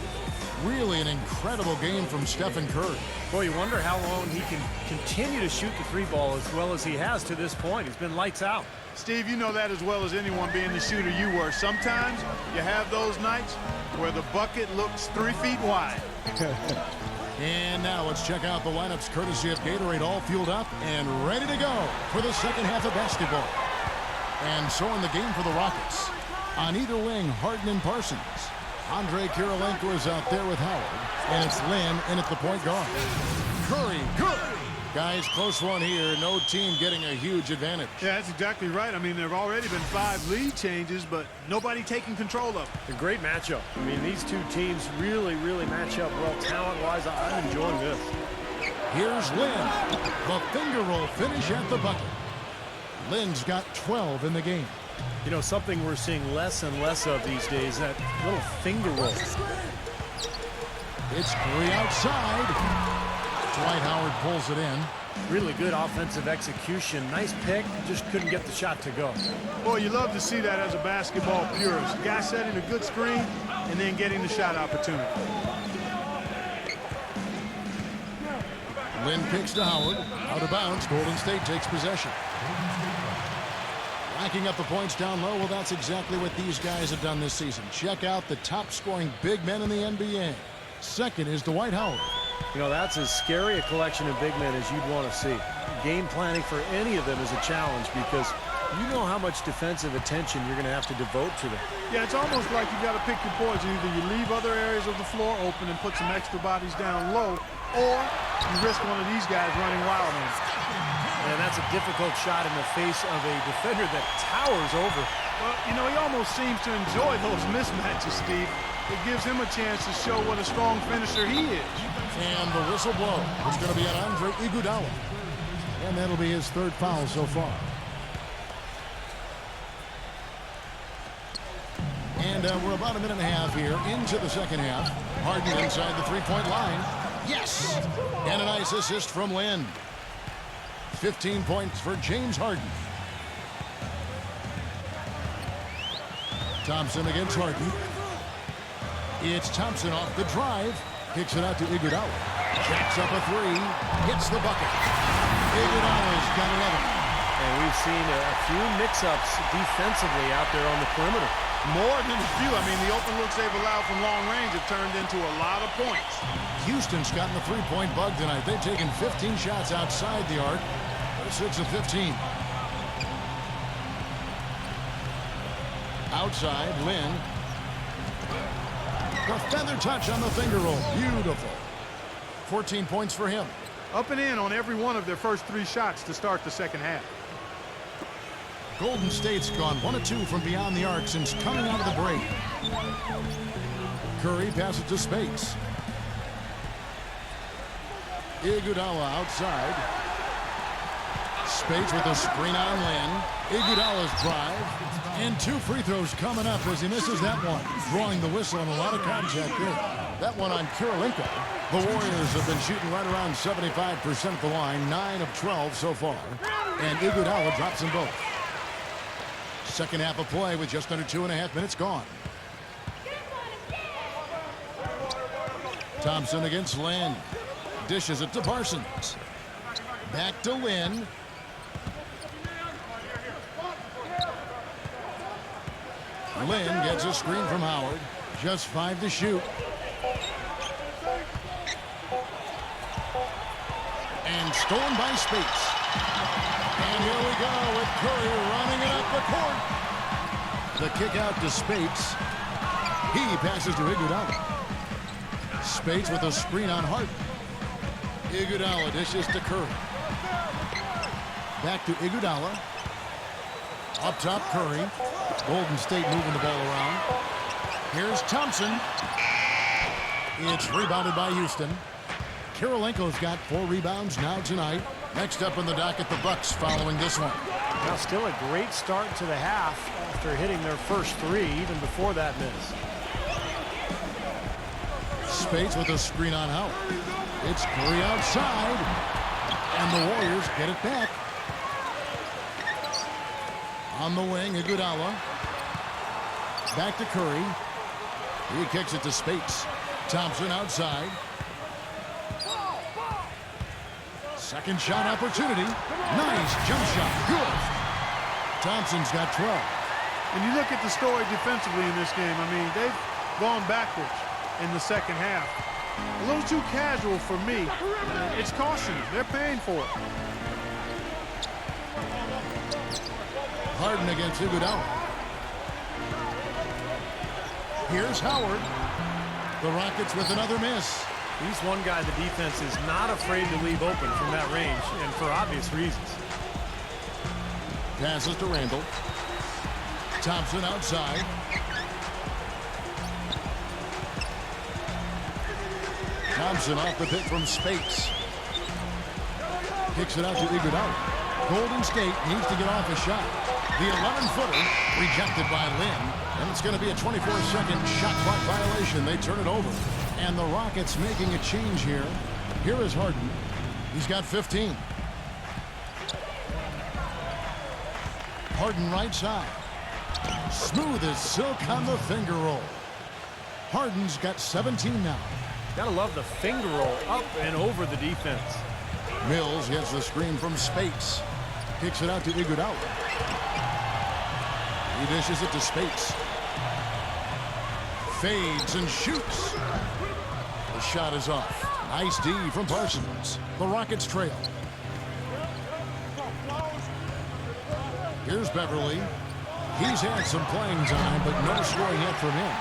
Really an incredible game from Stephen Curry. Boy, you wonder how long he can continue to shoot the three ball as well as he has to this point. He's been lights out. Steve, you know that as well as anyone, being the shooter you were. Sometimes you have those nights where the bucket looks 3 feet wide. And now let's check out the lineups courtesy of Gatorade, all fueled up and ready to go for the second half of basketball. And so in the game for the Rockets. On either wing, Harden and Parsons. Andre Kirilenko is out there with Howard. And it's Lynn in at the point guard. Curry, good. Guys, close one here. No team getting a huge advantage. Yeah, that's exactly right. I mean, there have already been 5 lead changes, but nobody taking control of it. A great matchup. I mean, these two teams really match up well talent-wise. I'm enjoying this. Here's Lynn. The finger roll finish at the bucket. Lynn's got 12 in the game. You know, something we're seeing less and less of these days, that little finger roll. It's Curry outside. Dwight Howard pulls it in. Really good offensive execution. Nice pick, just couldn't get the shot to go. Boy, you love to see that as a basketball purist. The guy setting a good screen and then getting the shot opportunity. Lynn kicks to Howard. Out of bounds. Golden State takes possession. Racking up the points down low. Well, that's exactly what these guys have done this season. Check out the top-scoring big men in the NBA. Second is Dwight Howard. You know, that's as scary a collection of big men as you'd want to see. Game planning for any of them is a challenge because you know how much defensive attention you're going to have to devote to them. Yeah, it's almost like you got to pick your poison. Either you leave other areas of the floor open and put some extra bodies down low, or you risk one of these guys running wild on you. And that's a difficult shot in the face of a defender that towers over. Well, you know, he almost seems to enjoy those mismatches, Steve. It gives him a chance to show what a strong finisher he is. And the whistle blow. It's going to be on Andre Iguodala. And that'll be his third foul so far. And we're about a minute and a half here into the second half. Harden inside the three-point line. Yes! And a nice assist from Lynn. 15 points for JHarden. Thompson against Harden. It's Thompson off the drive. Kicks it out to Iguodala. Jacks up a three. Hits the bucket. Iguodala's got 11. And we've seen a few mix-ups defensively out there on the perimeter. More than a few. I mean, the open looks they've allowed from long range have turned into a lot of points. Houston's gotten the three-point bug tonight. They've taken 15 shots outside the arc. They're 6 of 15. Outside, Lynn. The feather touch on the finger roll. Beautiful. 14 points for him. Up and in on every one of their first 3 shots to start the second half. Golden State's gone 1 of 2 from beyond the arc since coming out of the break. Curry passes to Spates. Iguodala outside. Spates with a screen on Lynn. Iguodala's drive. And 2 free throws coming up as he misses that one. Drawing the whistle and a lot of contact there. That one on Kirilenko. The Warriors have been shooting right around 75% at the line. 9 of 12 so far. And Iguodala drops them both. Second half of play with just under 2.5 minutes gone. Thompson against Lynn. Dishes it to Parsons. Back to Lynn. Lynn gets a screen from Howard. Just 5 to shoot. And stolen by Spates. And here we go with Curry running it up the court. The kick out to Spates. He passes to Iguodala. Spates with a screen on Harden. Iguodala dishes to Curry. Back to Iguodala. Up top, Curry. Golden State moving the ball around. Here's Thompson. It's rebounded by Houston. Kirilenko's got 4 rebounds now tonight. Next up on the docket, the Bucks following this one. Now still a great start to the half after hitting their first 3 even before that miss. Spates with a screen on Howard. It's Curry outside. And the Warriors get it back. On the wing, Iguodala. Back to Curry. He kicks it to Spates. Thompson outside. Second shot opportunity. Nice jump shot. Good. Thompson's got 12. When you look at the story defensively in this game, I mean, they've gone backwards in the second half. A little too casual for me. It's costing them. They're paying for it. Harden against Iguodala. Here's Howard. The Rockets with another miss. He's one guy the defense is not afraid to leave open from that range, and for obvious reasons. Passes to Randall. Thompson outside. Thompson off the pick from Spates. Kicks it out to Iguodala. Golden State needs to get off a shot. The 11-footer rejected by Lynn. And it's going to be a 24-second shot clock violation. They turn it over. And the Rockets making a change here. Here is Harden. He's got 15. Harden right side. Smooth as silk on the finger roll. Harden's got 17 now. Gotta love the finger roll up and over the defense. Mills gets the screen from Spates. Kicks it out to Iguodala. He dishes it to Spates. Fades and shoots. The shot is off. Nice D from Parsons. The Rockets trail. Here's Beverly. He's had some playing time, but no scoring yet from him.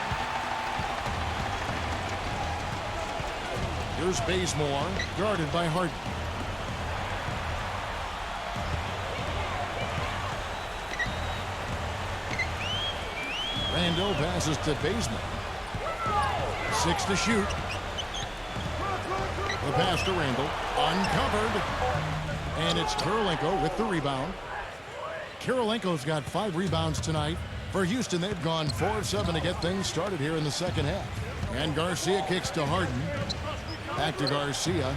Here's Bazemore, guarded by Harden. Randall passes to Bazemore. 6 to shoot. The pass to Randall. Uncovered. And it's Kirilenko with the rebound. Kirilenko's got 5 rebounds tonight. For Houston, they've gone 4 of 7 to get things started here in the second half. And Garcia kicks to Harden. Back to Garcia.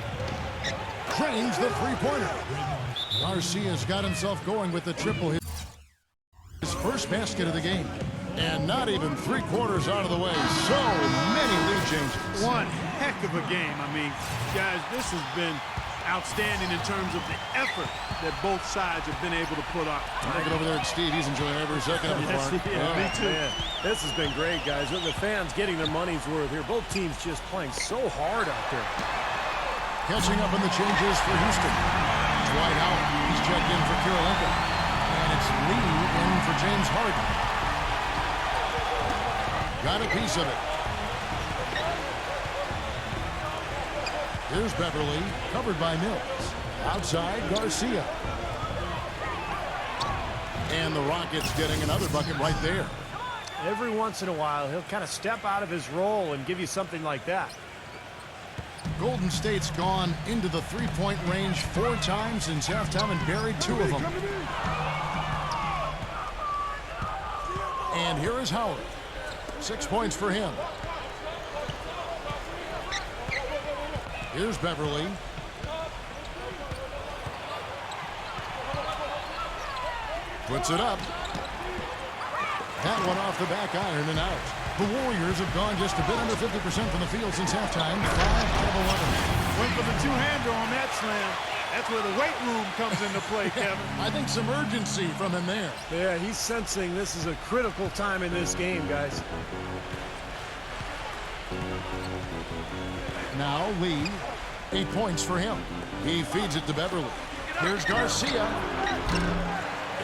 Drains the three-pointer. Garcia's got himself going with the triple. His first basket of the game. And not even 3/4 out of the way. So many lead changes. One heck of a game. I mean, guys, this has been outstanding in terms of the effort that both sides have been able to put up. Look over there at Steve. He's enjoying every second of the part. Me too. Man, this has been great, guys. With the fans getting their money's worth here. Both teams just playing so hard out there. Catching up on the changes for Houston. Dwight Howard. He's checked in for Kirilenko. And it's Lee in for James Harden. Got a piece of it. Here's Beverly, covered by Mills. Outside, Garcia. And the Rockets getting another bucket right there. Every once in a while, he'll kind of step out of his role and give you something like that. Golden State's gone into the three-point range 4 times since halftime and buried 2 of them. And here is Howard. 6 points for him. Here's Beverly. Puts it up. That one off the back iron and out. The Warriors have gone just a bit under 50% from the field since halftime. 5 out of 11. Went for the two-hander on that slam. That's where the weight room comes into play, Kevin. I think some urgency from him there. Yeah, he's sensing this is a critical time in this game, guys. Now Lee, 8 points for him. He feeds it to Beverly. Here's Garcia.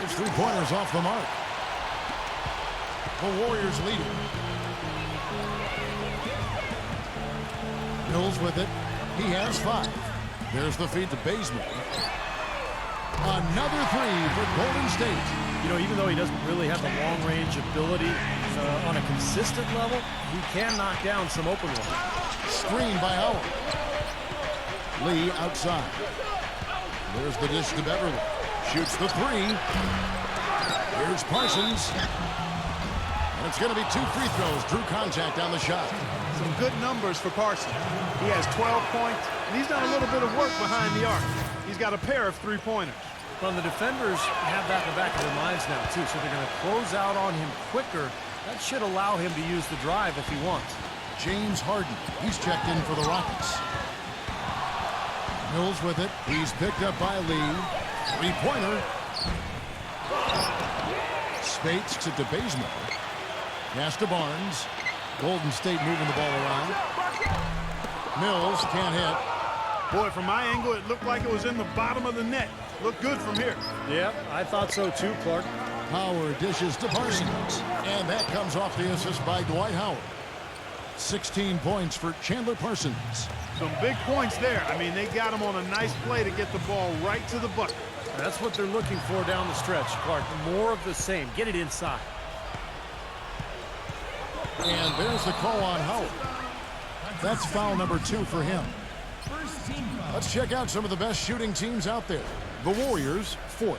His 3-pointers off the mark. The Warriors leading. Mills with it. He has 5. There's the feed to Bazemore. Another 3 for Golden State. You know, even though he doesn't really have the long-range ability on a consistent level, he can knock down some open ones. Screen by Howard. Lee outside. There's the dish to Beverly. Shoots the 3. Here's Parsons. And it's going to be 2 free throws. Drew contact on the shot. Some good numbers for Parsons. He has 12 points, and he's done a little bit of work behind the arc. He's got a pair of 3-pointers. Well, the defenders have that in the back of their minds now, too, so they're going to close out on him quicker. That should allow him to use the drive if he wants. JHarden. He's checked in for the Rockets. Mills with it. He's picked up by Lee. 3-pointer. Spates to Bazemore. Pass to Barnes. Golden State moving the ball around. Mills can't hit. Boy, from my angle, it looked like it was in the bottom of the net. Looked good from here. Yeah, I thought so too, Clark. Howard dishes to Parsons. And that comes off the assist by Dwight Howard. 16 points for Chandler Parsons. Some big points there. I mean, they got him on a nice play to get the ball right to the bucket. That's what they're looking for down the stretch, Clark. More of the same. Get it inside. And there's the call on Howard. That's foul number 2 for him. Let's check out some of the best shooting teams out there. The Warriors, 4th.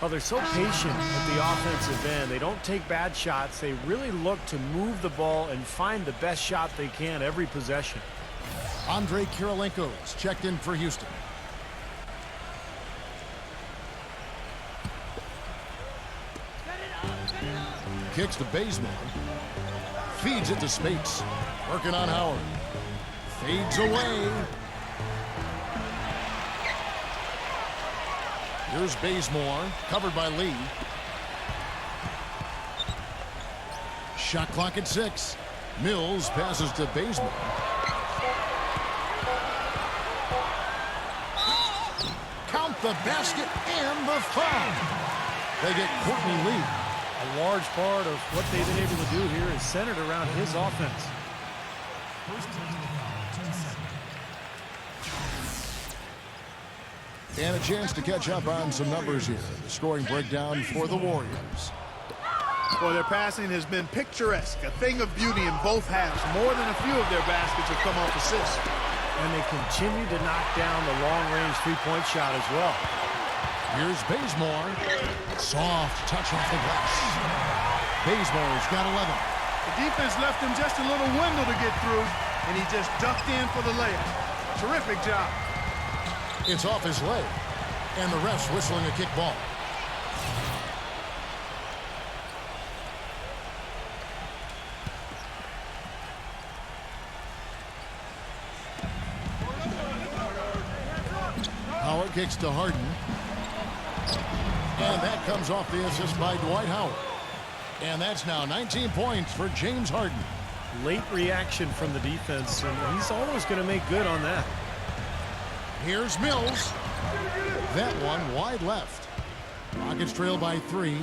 Well, they're so patient at the offensive end. They don't take bad shots. They really look to move the ball and find the best shot they can every possession. Andre Kirilenko's checked in for Houston. Kicks to Bazemore. Feeds it to Spates. Working on Howard. Fades away. Here's Bazemore, covered by Lee. Shot clock at 6. Mills passes to Bazemore. Count the basket and the foul. They get Courtney Lee. A large part of what they've been able to do here is centered around his offense. And a chance to catch up on some numbers here. The scoring breakdown for the Warriors. Well, their passing has been picturesque, a thing of beauty in both halves. More than a few of their baskets have come off assists. And they continue to knock down the long-range three-point shot as well. Here's Bazemore. Soft touch off the glass. Bazemore's got 11. The defense left him just a little window to get through, and he just ducked in for the layup. Terrific job. It's off his leg, and the ref's whistling a kick ball. Howard kicks to Harden. And that comes off the assist by Dwight Howard. And that's now 19 points for James Harden. Late reaction from the defense, and he's always going to make good on that. Here's Mills. That one wide left. Rockets trail by 3.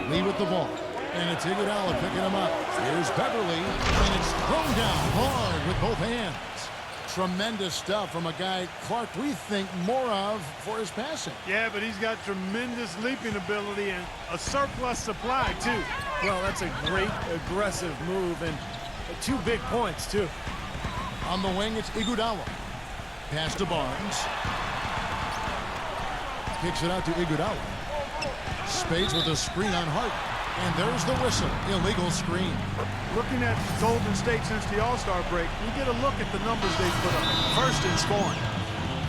Lee with the ball. And it's Iguodala picking him up. Here's Beverly, and it's thrown down hard with both hands. Tremendous stuff from a guy, Clark, we think more of for his passing. Yeah, but he's got tremendous leaping ability and a surplus supply, too. Well, that's a great aggressive move, and 2 big points, too. On the wing, it's Iguodala. Pass to Barnes. Kicks it out to Iguodala. Spades with a screen on Hart. And there's the whistle. Illegal screen. Looking at Golden State since the All-Star break, you get a look at the numbers they put up. First in scoring,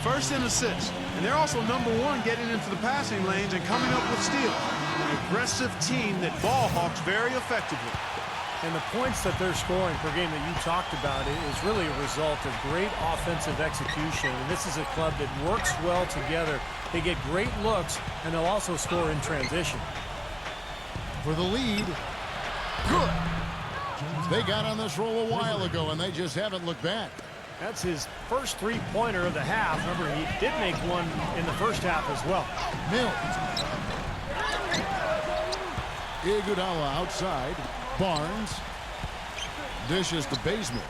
first in assists, and they're also #1 getting into the passing lanes and coming up with steals. An aggressive team that ball hawks very effectively. And the points that they're scoring per game that you talked about is really a result of great offensive execution. And this is a club that works well together. They get great looks, and they'll also score in transition. For the lead. Good. They got on this roll a while ago, and they just haven't looked back. That's his first 3-pointer of the half. Remember, he did make one in the first half as well. Mills. Iguodala outside. Barnes. Dishes to Bazemore.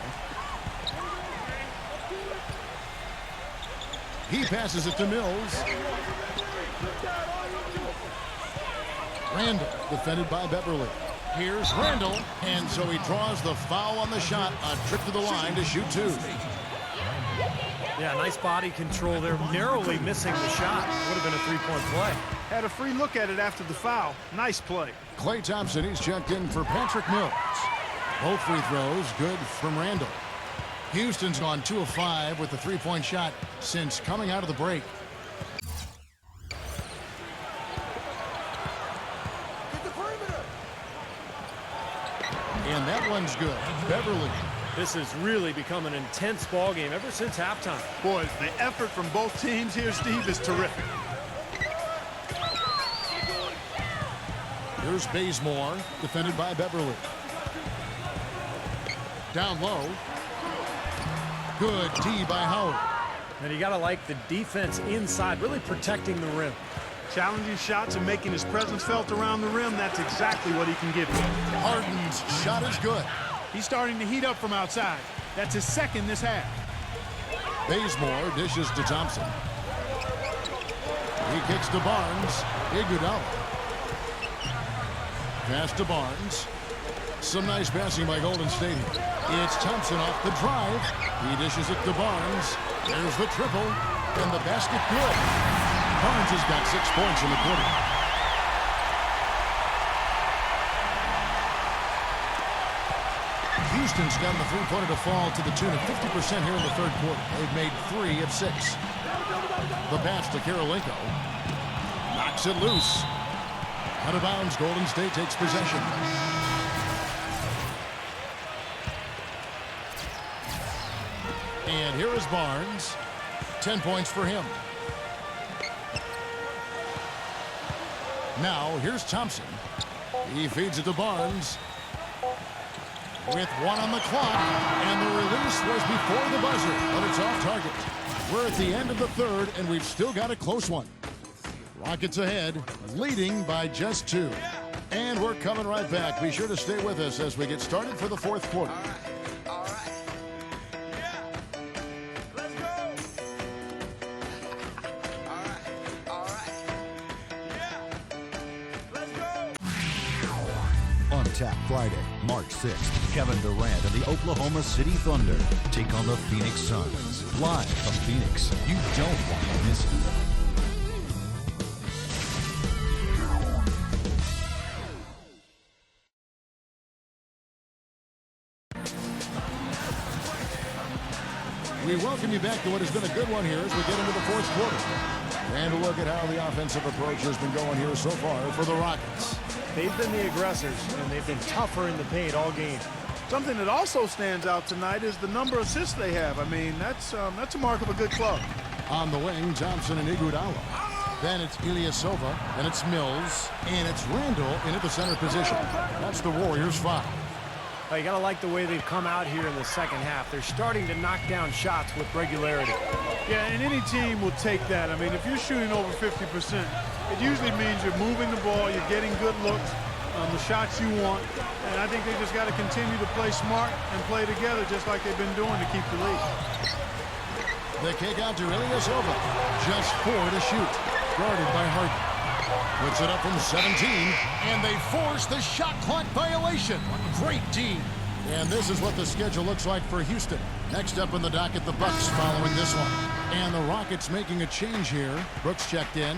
He passes it to Mills. Randall, defended by Beverly. Here's Randall, and so he draws the foul on the shot. A trip to the line to shoot 2. Yeah, nice body control there. Narrowly missing the shot. Would have been a 3-point play. Had a free look at it after the foul. Nice play. Klay Thompson, he's checked in for Patrick Mills. Both free throws good from Randall. Houston's gone 2 of 5 with the 3-point shot since coming out of the break. And that one's good. Beverly. This has really become an intense ball game ever since halftime. Boys, the effort from both teams here, Steve, is terrific. Here's Bazemore, defended by Beverly. Down low. Good D by Howard. And you got to like the defense inside, really protecting the rim. Challenging shots and making his presence felt around the rim, that's exactly what he can give you. Harden's shot is good. He's starting to heat up from outside. That's his second this half. Bazemore dishes to Thompson. He kicks to Barnes. Iguodala. Pass to Barnes. Some nice passing by Golden State. It's Thompson off the drive. He dishes it to Barnes. There's the triple. And the basket good. Barnes has got 6 points in the quarter. Houston's gotten the 3-pointer to fall to the tune of 50% here in the 3rd quarter. They've made 3 of 6. The pass to Karolinko. Knocks it loose. Out of bounds, Golden State takes possession. And here is Barnes. 10 points for him. Now, here's Thompson. He feeds it to Barnes. With 1 on the clock, and the release was before the buzzer, but it's off target. We're at the end of the 3rd, and we've still got a close one. Rockets ahead, leading by just 2. And we're coming right back. Be sure to stay with us as we get started for the 4th quarter. On tap Friday, March 6th, Kevin Durant and the Oklahoma City Thunder take on the Phoenix Suns. Live from Phoenix. You don't want to miss it. We welcome you back to what has been a good one here as we get into the 4th quarter. And a look at how the offensive approach has been going here so far for the Rockets. They've been the aggressors, and they've been tougher in the paint all game. Something that also stands out tonight is the number of assists they have. I mean, that's a mark of a good club. On the wing, Thompson and Iguodala. Then it's Ilyasova, then it's Mills, and it's Randall into the center position. That's the Warriors' 5. You got to like the way they've come out here in the second half. They're starting to knock down shots with regularity. Yeah, and any team will take that. I mean, if you're shooting over 50%, it usually means you're moving the ball, you're getting good looks, the shots you want. And I think they just got to continue to play smart and play together just like they've been doing to keep the lead. The kick out to Ilyasova. Just 4 to shoot. Guarded by Harden. Puts it up from 17. And they force the shot clock violation. Great D. And this is what the schedule looks like for Houston. Next up in the docket, the Bucks following this one. And the Rockets making a change here. Brooks checked in.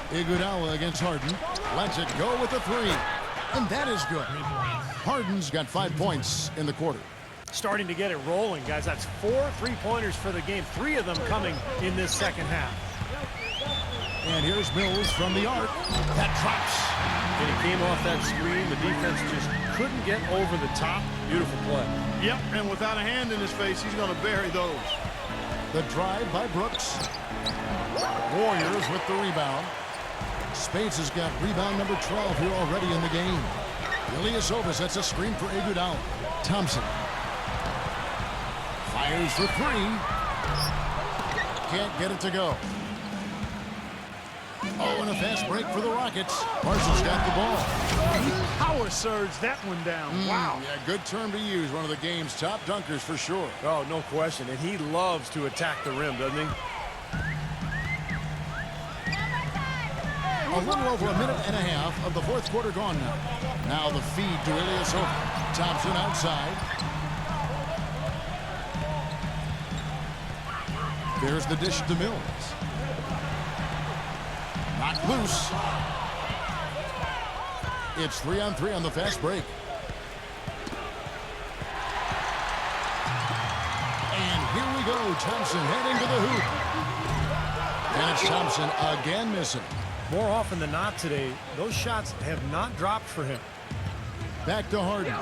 Iguodala against Harden. Lets it go with the 3. And that is good. Harden's got 5 points in the quarter. Starting to get it rolling, guys. That's 4 3-pointers for the game. 3 of them coming in this second half. And here's Mills from the arc. That drops. And he came off that screen. The defense just couldn't get over the top. Beautiful play. Yep, and without a hand in his face, he's going to bury those. The drive by Brooks. Warriors with the rebound. Spades has got rebound number 12 here already in the game. Ilyasova sets a screen for Iguodala. Thompson. Fires for 3. Can't get it to go. Oh, and a fast break for the Rockets. Parsons got the ball. He power surged that one down. Wow. Yeah, good term to use. One of the game's top dunkers for sure. Oh, no question. And he loves to attack the rim, doesn't he? A little over a minute and a half of the fourth quarter gone now. Now the feed to Ilyasova. Thompson outside. There's the dish to Mills. Knocked loose. It's 3-on-3 on the fast break. And here we go. Thompson heading to the hoop. And it's Thompson again missing. More often than not today, those shots have not dropped for him. Back to Harden.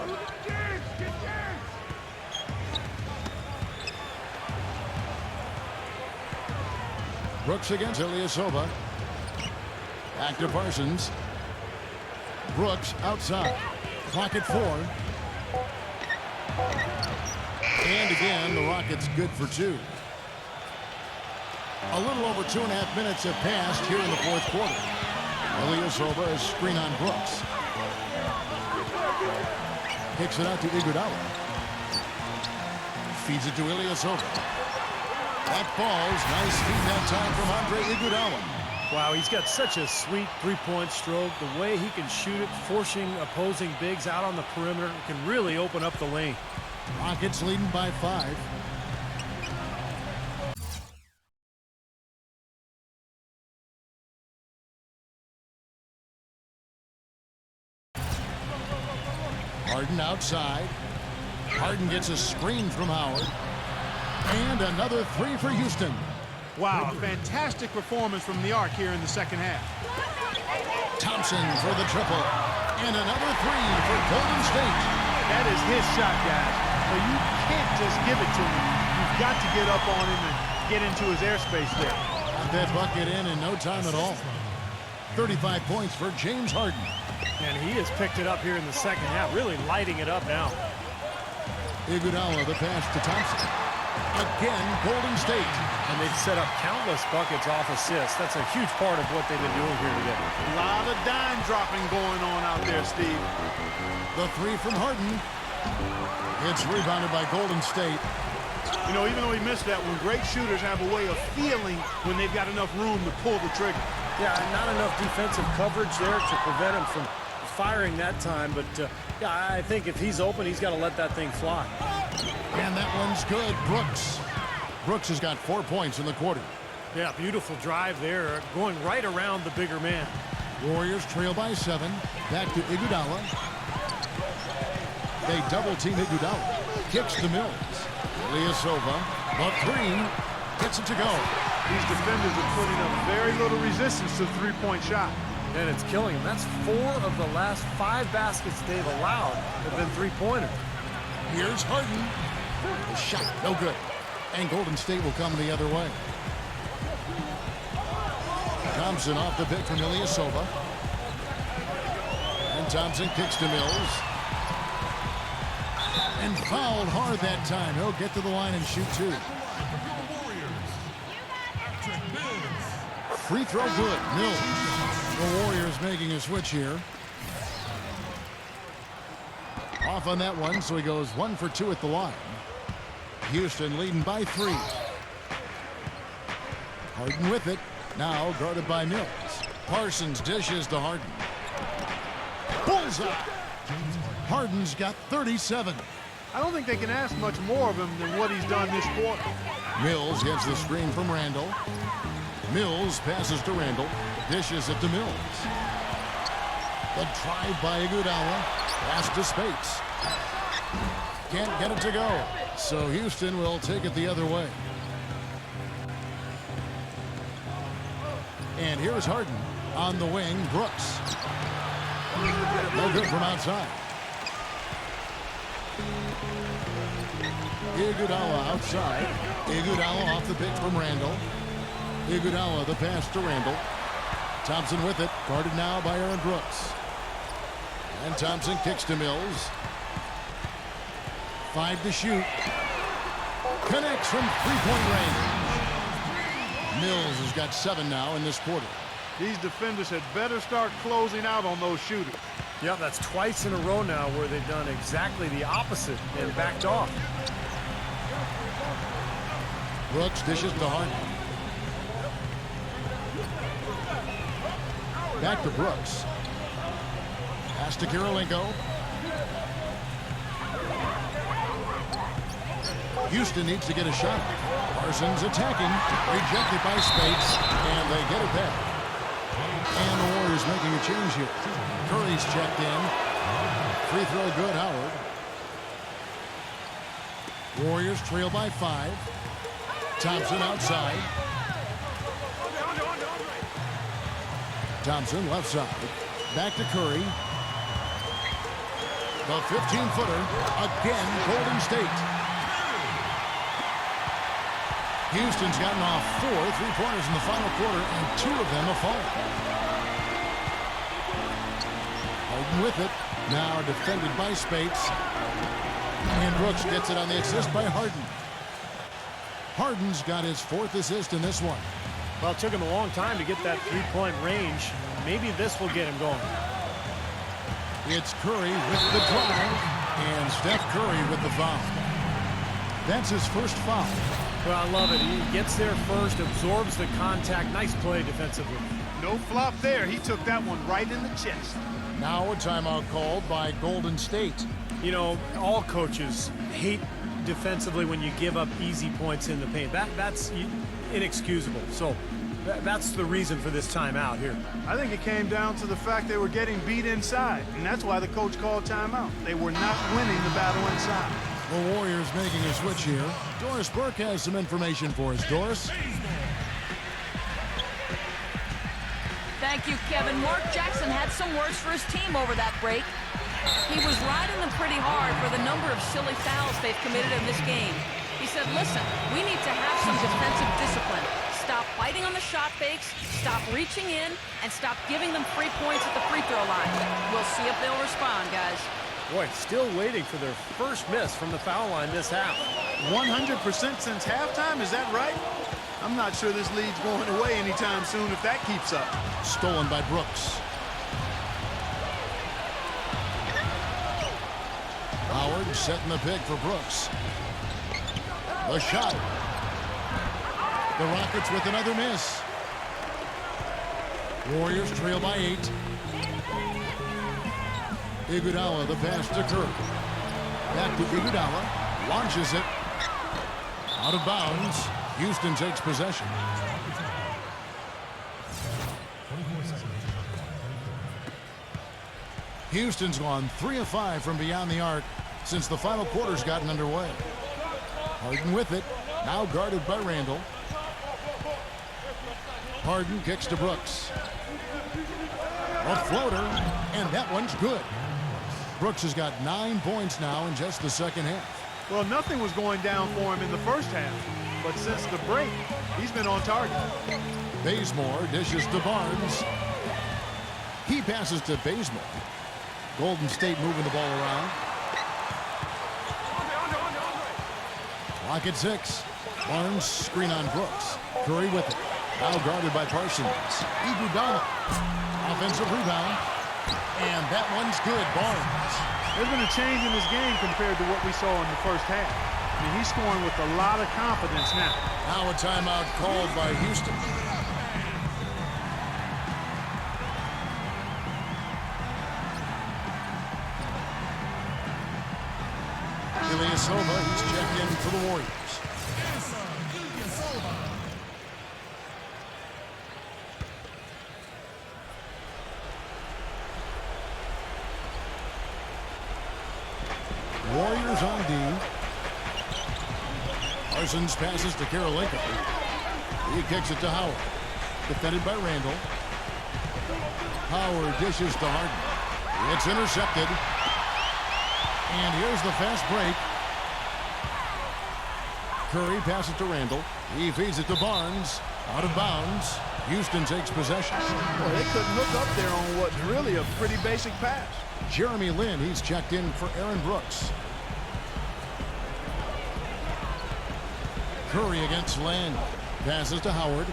Brooks against Ilyasova. Back to Parsons. Brooks outside. Clock at 4. And again, the Rockets good for 2. A little over 2.5 minutes have passed here in the fourth quarter. Ilyasova is screen on Brooks. Kicks it out to Iguodala. Feeds it to Ilyasova. That falls. Nice feed that time from Andre Iguodala. Wow, he's got such a sweet three-point stroke. The way he can shoot it, forcing opposing bigs out on the perimeter, can really open up the lane. Rockets leading by 5. Harden outside. Harden gets a screen from Howard. And another 3 for Houston. Wow, a fantastic performance from the arc here in the second half. Thompson for the triple. And another 3 for Golden State. That is his shot, guys. So you can't just give it to him. You've got to get up on him and get into his airspace there. Got that bucket in no time at all. 35 points for James Harden. And he has picked it up here in the second half, really lighting it up now. Iguodala, the pass to Thompson. Again, Golden State. And they've set up countless buckets off assists. That's a huge part of what they've been doing here today. A lot of dime dropping going on out there, Steve. The 3 from Harden. It's rebounded by Golden State. You know, even though he missed that one, great shooters have a way of feeling when they've got enough room to pull the trigger. Yeah, not enough defensive coverage there to prevent him from firing that time. But, yeah, I think if he's open, he's got to let that thing fly. And that one's good. Brooks. Brooks has got 4 points in the quarter. Yeah, beautiful drive there, going right around the bigger man. Warriors trail by 7. Back to Iguodala. They double-team Iguodala. Kicks to Mills. Ilyasova. The 3. Gets it to go. These defenders are putting up very little resistance to the three-point shot. And it's killing them. That's 4 of the last 5 baskets they've allowed have been three-pointers. Here's Harden. The shot, no good. And Golden State will come the other way. Thompson off the pick from Ilyasova. And Thompson kicks to Mills. And fouled hard that time. He'll get to the line and shoot 2. Free throw good. Mills. The Warriors making a switch here. Off on that one, so he goes 1 for 2 at the line. Houston leading by 3. Harden with it. Now guarded by Mills. Parsons dishes to Harden. Bullseye. Harden's got 37. I don't think they can ask much more of him than what he's done this quarter. Mills gets the screen from Randall. Mills passes to Randall. Dishes it to Mills. The drive by Iguodala. Pass to Spates. Can't get it to go. So Houston will take it the other way. And here's Harden. On the wing, Brooks. No good from outside. Iguodala outside. Iguodala off the pick from Randall. Iguodala the pass to Randall. Thompson with it. Guarded now by Aaron Brooks. And Thompson kicks to Mills. 5 to shoot. Connects from three-point range. Mills has got 7 now in this quarter. These defenders had better start closing out on those shooters. Yeah, that's twice in a row now where they've done exactly the opposite and backed off. Brooks dishes to Harden. Back to Brooks. Pass to Kirilenko. Houston needs to get a shot. Parsons attacking. Rejected by Spates. And they get it back. And the Warriors making a change here. Curry's checked in. Free throw good, Howard. Warriors trail by 5. Thompson outside. Thompson left side. Back to Curry. The 15-footer. Again, Golden State. Houston's gotten off 4 3-pointers in the final quarter, and 2 of them have fallen. Harden with it. Now defended by Spates. And Brooks gets it on the assist by Harden. Harden's got his 4th assist in this one. Well, it took him a long time to get that three-point range. Maybe this will get him going. It's Curry with the drive, and Steph Curry with the foul. That's his first foul. Well, I love it. He gets there first, absorbs the contact. Nice play defensively. No flop there. He took that one right in the chest. Now a timeout called by Golden State. You know, all coaches hate defensively when you give up easy points in the paint. That's inexcusable. So that's the reason for this timeout here. I think it came down to the fact they were getting beat inside, and that's why the coach called timeout. They were not winning the battle inside. The Warriors making a switch here. Doris Burke has some information for us. Doris? Thank you, Kevin. Mark Jackson had some words for his team over that break. He was riding them pretty hard for the number of silly fouls they've committed in this game. He said, listen, we need to have some defensive discipline. Stop fighting on the shot fakes, stop reaching in, and stop giving them free points at the free throw line. We'll see if they'll respond, guys. Boy, still waiting for their first miss from the foul line this half. 100% since halftime, is that right? I'm not sure this lead's going away anytime soon if that keeps up. Stolen by Brooks. Howard setting the pick for Brooks. The shot. The Rockets with another miss. Warriors trail by 8. Iguodala the pass to Kerr. Back to Iguodala. Launches it. Out of bounds. Houston takes possession. Houston's gone 3 of 5 from beyond the arc since the final quarter's gotten underway. Harden with it. Now guarded by Randall. Harden kicks to Brooks. A floater, and that one's good. Brooks has got 9 points now in just the second half. Well, nothing was going down for him in the first half, but since the break, he's been on target. Bazemore dishes to Barnes. He passes to Bazemore. Golden State moving the ball around. Clock at 6. Barnes screen on Brooks. Curry with it. Now guarded by Parsons. Iguodala. Offensive rebound. And that one's good. Barnes. There's been a change in his game compared to what we saw in the first half. I mean, he's scoring with a lot of confidence now. Now a timeout called by Houston. Ilyasova, he's checked in for the Warriors. Warriors on D. Parsons passes to Karolinko. He kicks it to Howard. Defended by Randall. Howard dishes to Harden. It's intercepted. And here's the fast break. Curry passes to Randall. He feeds it to Barnes. Out of bounds. Houston takes possession. Boy, they couldn't hook up there on what's really a pretty basic pass. Jeremy Lin, he's checked in for Aaron Brooks. Curry against Lin. Passes to Howard.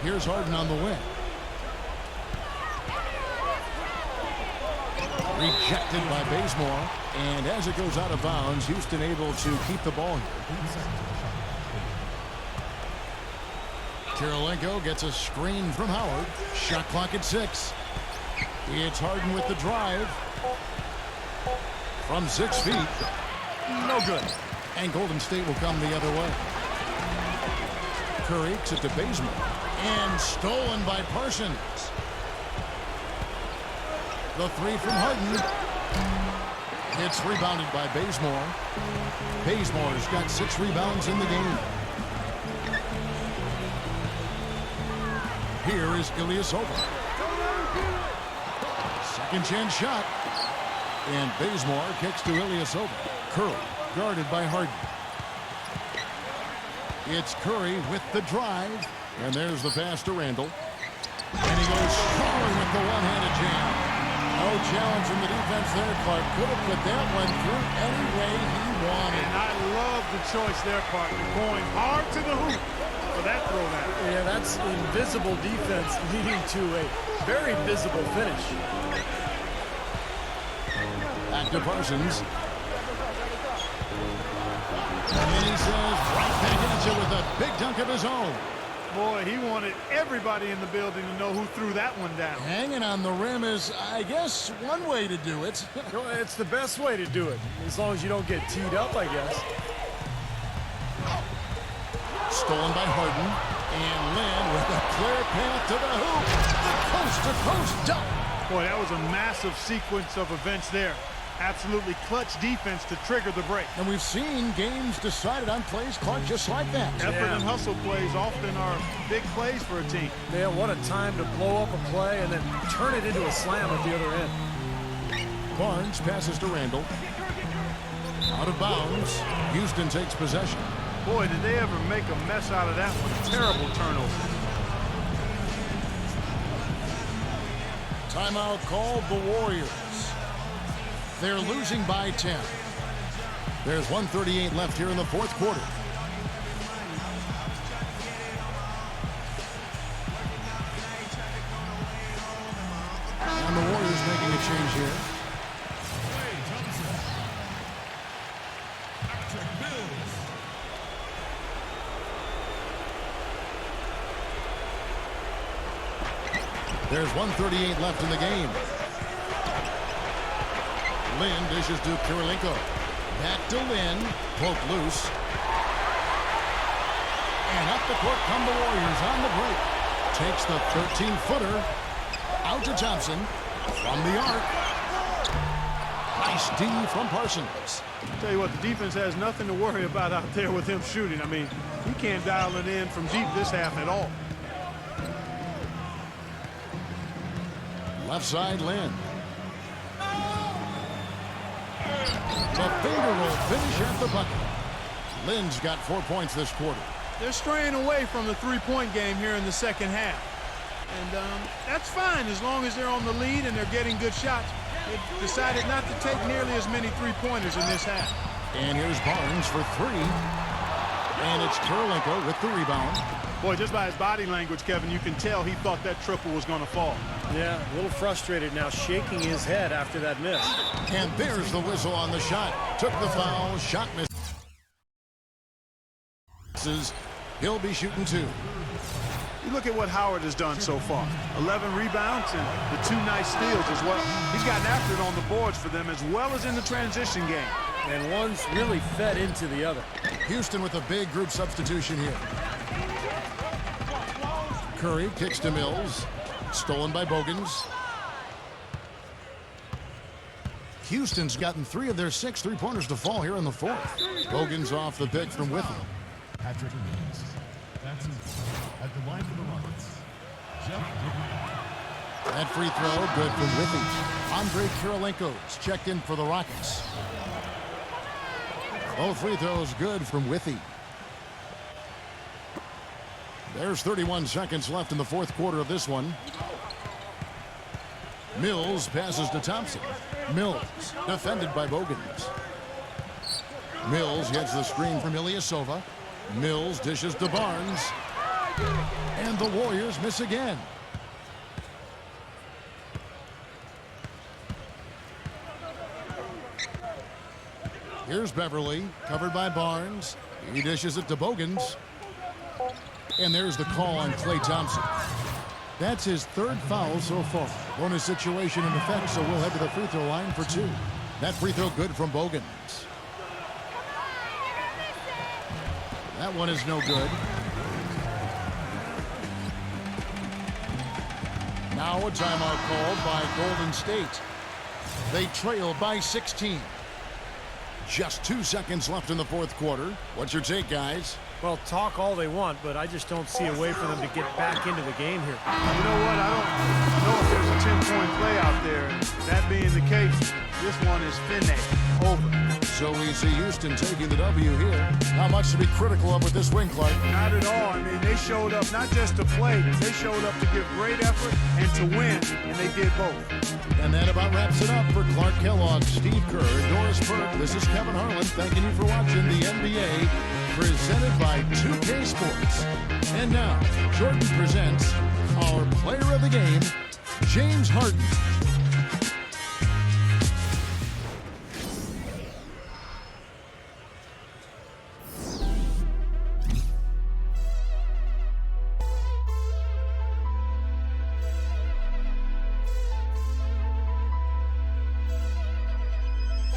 Here's Harden on the wing. Rejected by Bazemore. And as it goes out of bounds, Houston able to keep the ball here. Karolinko gets a screen from Howard. Shot clock at 6. It's Harden with the drive. From 6 feet. No good. And Golden State will come the other way. Curry kicks it to Bazemore. And stolen by Parsons. The 3 from Harden. It's rebounded by Bazemore. Bazemore's got 6 rebounds in the game. Here is Ilyasova. Second chance shot. And Bazemore kicks to Ilyasova. Curry guarded by Harden. It's Curry with the drive. And there's the pass to Randall. And he goes strong with the one-handed jam. No challenge from the defense there. Clark could have put that one through any way he wanted. And I love the choice there, partner. Going hard to the hoop for that throwdown. Yeah, that's invisible defense leading to a very visible finish. Back to Parsons. And then he says, right back at you with a big dunk of his own. Boy, he wanted everybody in the building to know who threw that one down. Hanging on the rim is, I guess, one way to do it. It's the best way to do it, as long as you don't get teed up, I guess. Stolen by Harden. And Lin with a clear path to the hoop. Coast-to-coast dunk. Boy, that was a massive sequence of events there. Absolutely clutch defense to trigger the break. And we've seen games decided on plays, Clark, just like that. Effort and hustle plays often are big plays for a team. Yeah, what a time to blow up a play and then turn it into a slam at the other end. Barnes passes to Randall. Out of bounds. Houston takes possession. Boy, did they ever make a mess out of that one. Terrible turnover. Timeout called the Warriors. They're losing by 10. There's 1:38 left here in the fourth quarter. And the Warriors making a change here. There's 1:38 left in the game. Lin dishes to Karolinko. Back to Lin. Poke loose. And up the court come the Warriors on the break. Takes the 13-footer. Out to Thompson. From the arc. Nice D from Parsons. I'll tell you what, the defense has nothing to worry about out there with him shooting. I mean, he can't dial it in from deep this half at all. Left side, Lin. The finger roll finish at the bucket. Lin's got 4 points this quarter. They're straying away from the three-point game here in the second half. And that's fine as long as they're on the lead and they're getting good shots. They've decided not to take nearly as many three-pointers in this half. And here's Barnes for 3. And it's Karolinko with the rebound. Boy, just by his body language, Kevin, you can tell he thought that triple was going to fall. Yeah, a little frustrated now, shaking his head after that miss. And there's the whistle on the shot. Took the foul, shot misses. He'll be shooting 2. You look at what Howard has done so far. 11 rebounds and the 2 nice steals as well. He's gotten after it on the boards for them as well as in the transition game. And one's really fed into the other. Houston with a big group substitution here. Curry kicks to Mills. Stolen by Bogans. Houston's gotten 3 of their 6 3-pointers to fall here in the 4th. Bogans off the pick from Withy. Patrick Williams. That's at the line for the Rockets. That free throw good from Withy. Andre Kirilenko's checked in for the Rockets. Both free throws good from Withy. There's 31 seconds left in the 4th quarter of this one. Mills passes to Thompson. Mills defended by Bogans. Mills gets the screen from Ilyasova. Mills dishes to Barnes. And the Warriors miss again. Here's Beverly, covered by Barnes. He dishes it to Bogans. And there's the call on Klay Thompson. That's his 3rd foul so far. Bonus situation in effect, so we'll head to the free throw line for 2. That free throw good from Bogans. That one is no good. Now a timeout called by Golden State. They trail by 16. Just 2 seconds left in the 4th quarter. What's your take, guys? Well, talk all they want, but I just don't see a way for them to get back into the game here. You know what? I don't know if there's a 10-point play out there. That being the case, this one is finished. Over. So we see Houston taking the W here. Not much to be critical of with this win, Clark. Not at all. I mean, they showed up not just to play. They showed up to give great effort and to win, and they did both. And that about wraps it up for Clark Kellogg, Steve Kerr, and Doris Burke. This is Kevin Harlan thanking you for watching the NBA presented by 2K Sports. And now, Jordan presents our player of the game, James Harden.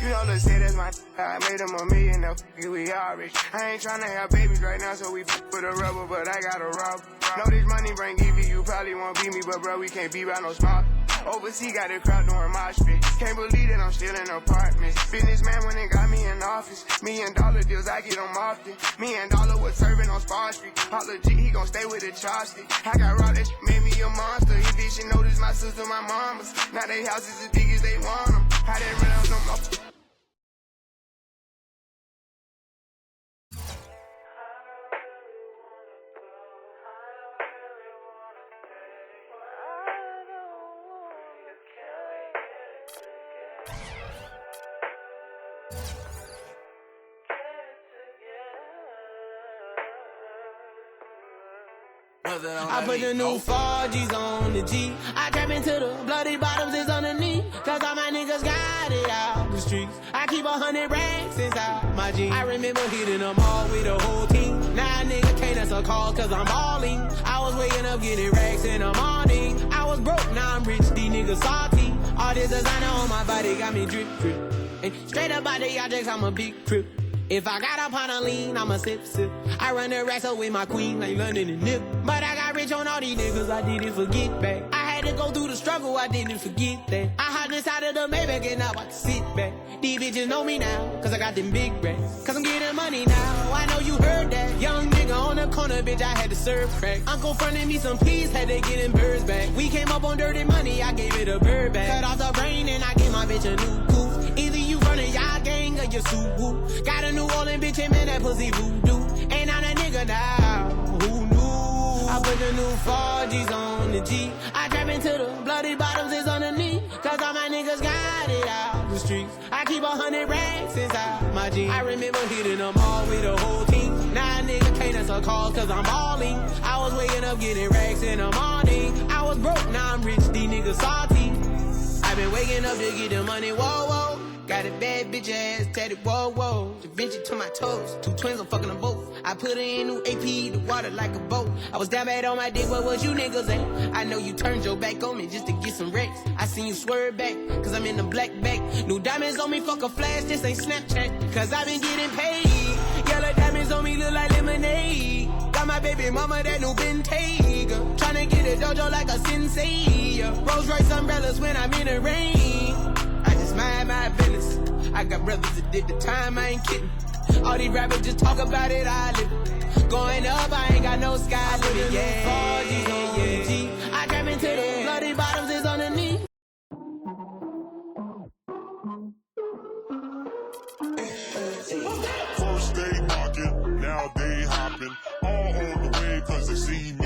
You know, let's say that's my I made him $1 million, now we all rich. I ain't tryna have babies right now, so we with a rubber, but I got a rob. Know this money bring EV, you probably won't beat me, but bro, we can't be by no smart. Overseas got a crowd doing my shit. Can't believe that I'm still in apartments. Businessman when they got me in office. $1 million deals, I get them often. $1 million was serving on Spar Street. Holla G, he gon' stay with the chopstick. I got raw, that shit made me a monster. He bitch, she notice my sister, my mamas. Now they houses as big as they want them. I didn't run out no more. I put the new 4Gs on the G. I trap into the bloody bottoms is underneath. Cause all my niggas got it out the streets. I keep 100 racks inside my jeans. I remember hitting them all with the whole team. Now a nigga can't answer calls cause I'm balling. I was waking up getting racks in the morning. I was broke, now I'm rich, these niggas salty. All this designer on my body got me drip, drip. And straight up out the objects, I'm a big crip. If I got up on a lean, I'ma sip, sip. I run the racks up with my queen, like London and Nip. But I got rich on all these niggas, I didn't forget back. I had to go through the struggle, I didn't forget that. I hopped inside of the Maybach and now I can sit back. These bitches know me now, cause I got them big racks. Cause I'm getting money now, I know you heard that. Young nigga on the corner, bitch, I had to serve crack. Uncle fronted me some peas, had to get them birds back. We came up on dirty money, I gave it a bird back. Cut off the brain and I gave my bitch a new coupe. Either you running y'all gang or you Subaru. Got a New Orleans bitch and man, that pussy voodoo. Ain't on a nigga now, who knew? I put the new 4Gs on the G. I trap into the bloody bottoms is underneath. Cause all my niggas got it out the streets. I keep 100 racks inside my jeans. I remember hitting them all with the whole team. Now a nigga can't ain't answer calls cause I'm balling. I was waking up getting racks in the morning. I was broke, now I'm rich, these niggas salty. I been waking up to get the money, whoa, whoa. Got a bad bitch ass tatted, whoa, whoa. Da Vinci to my toes, 2 twins, I'm fucking them both. I put her in new AP, the water like a boat. I was down bad on my dick, what was you niggas at? I know you turned your back on me just to get some wrecks. I seen you swerve back, cause I'm in the black back. New diamonds on me, fuck a flash, this ain't Snapchat. Cause I been getting paid. Yellow diamonds on me look like lemonade. Got my baby mama that new Bentayga. Tryna get a dojo like a sensei. Rolls Royce umbrellas when I'm in the rain. I just mind my business. I got brothers that did the time, I ain't kidding. All these rappers just talk about it, I live it. Going up, I ain't got no sky limit. Yeah, yeah. I trap into the bloody bottoms is underneath. First they knocking, now they hopping. All on the way cause they see me.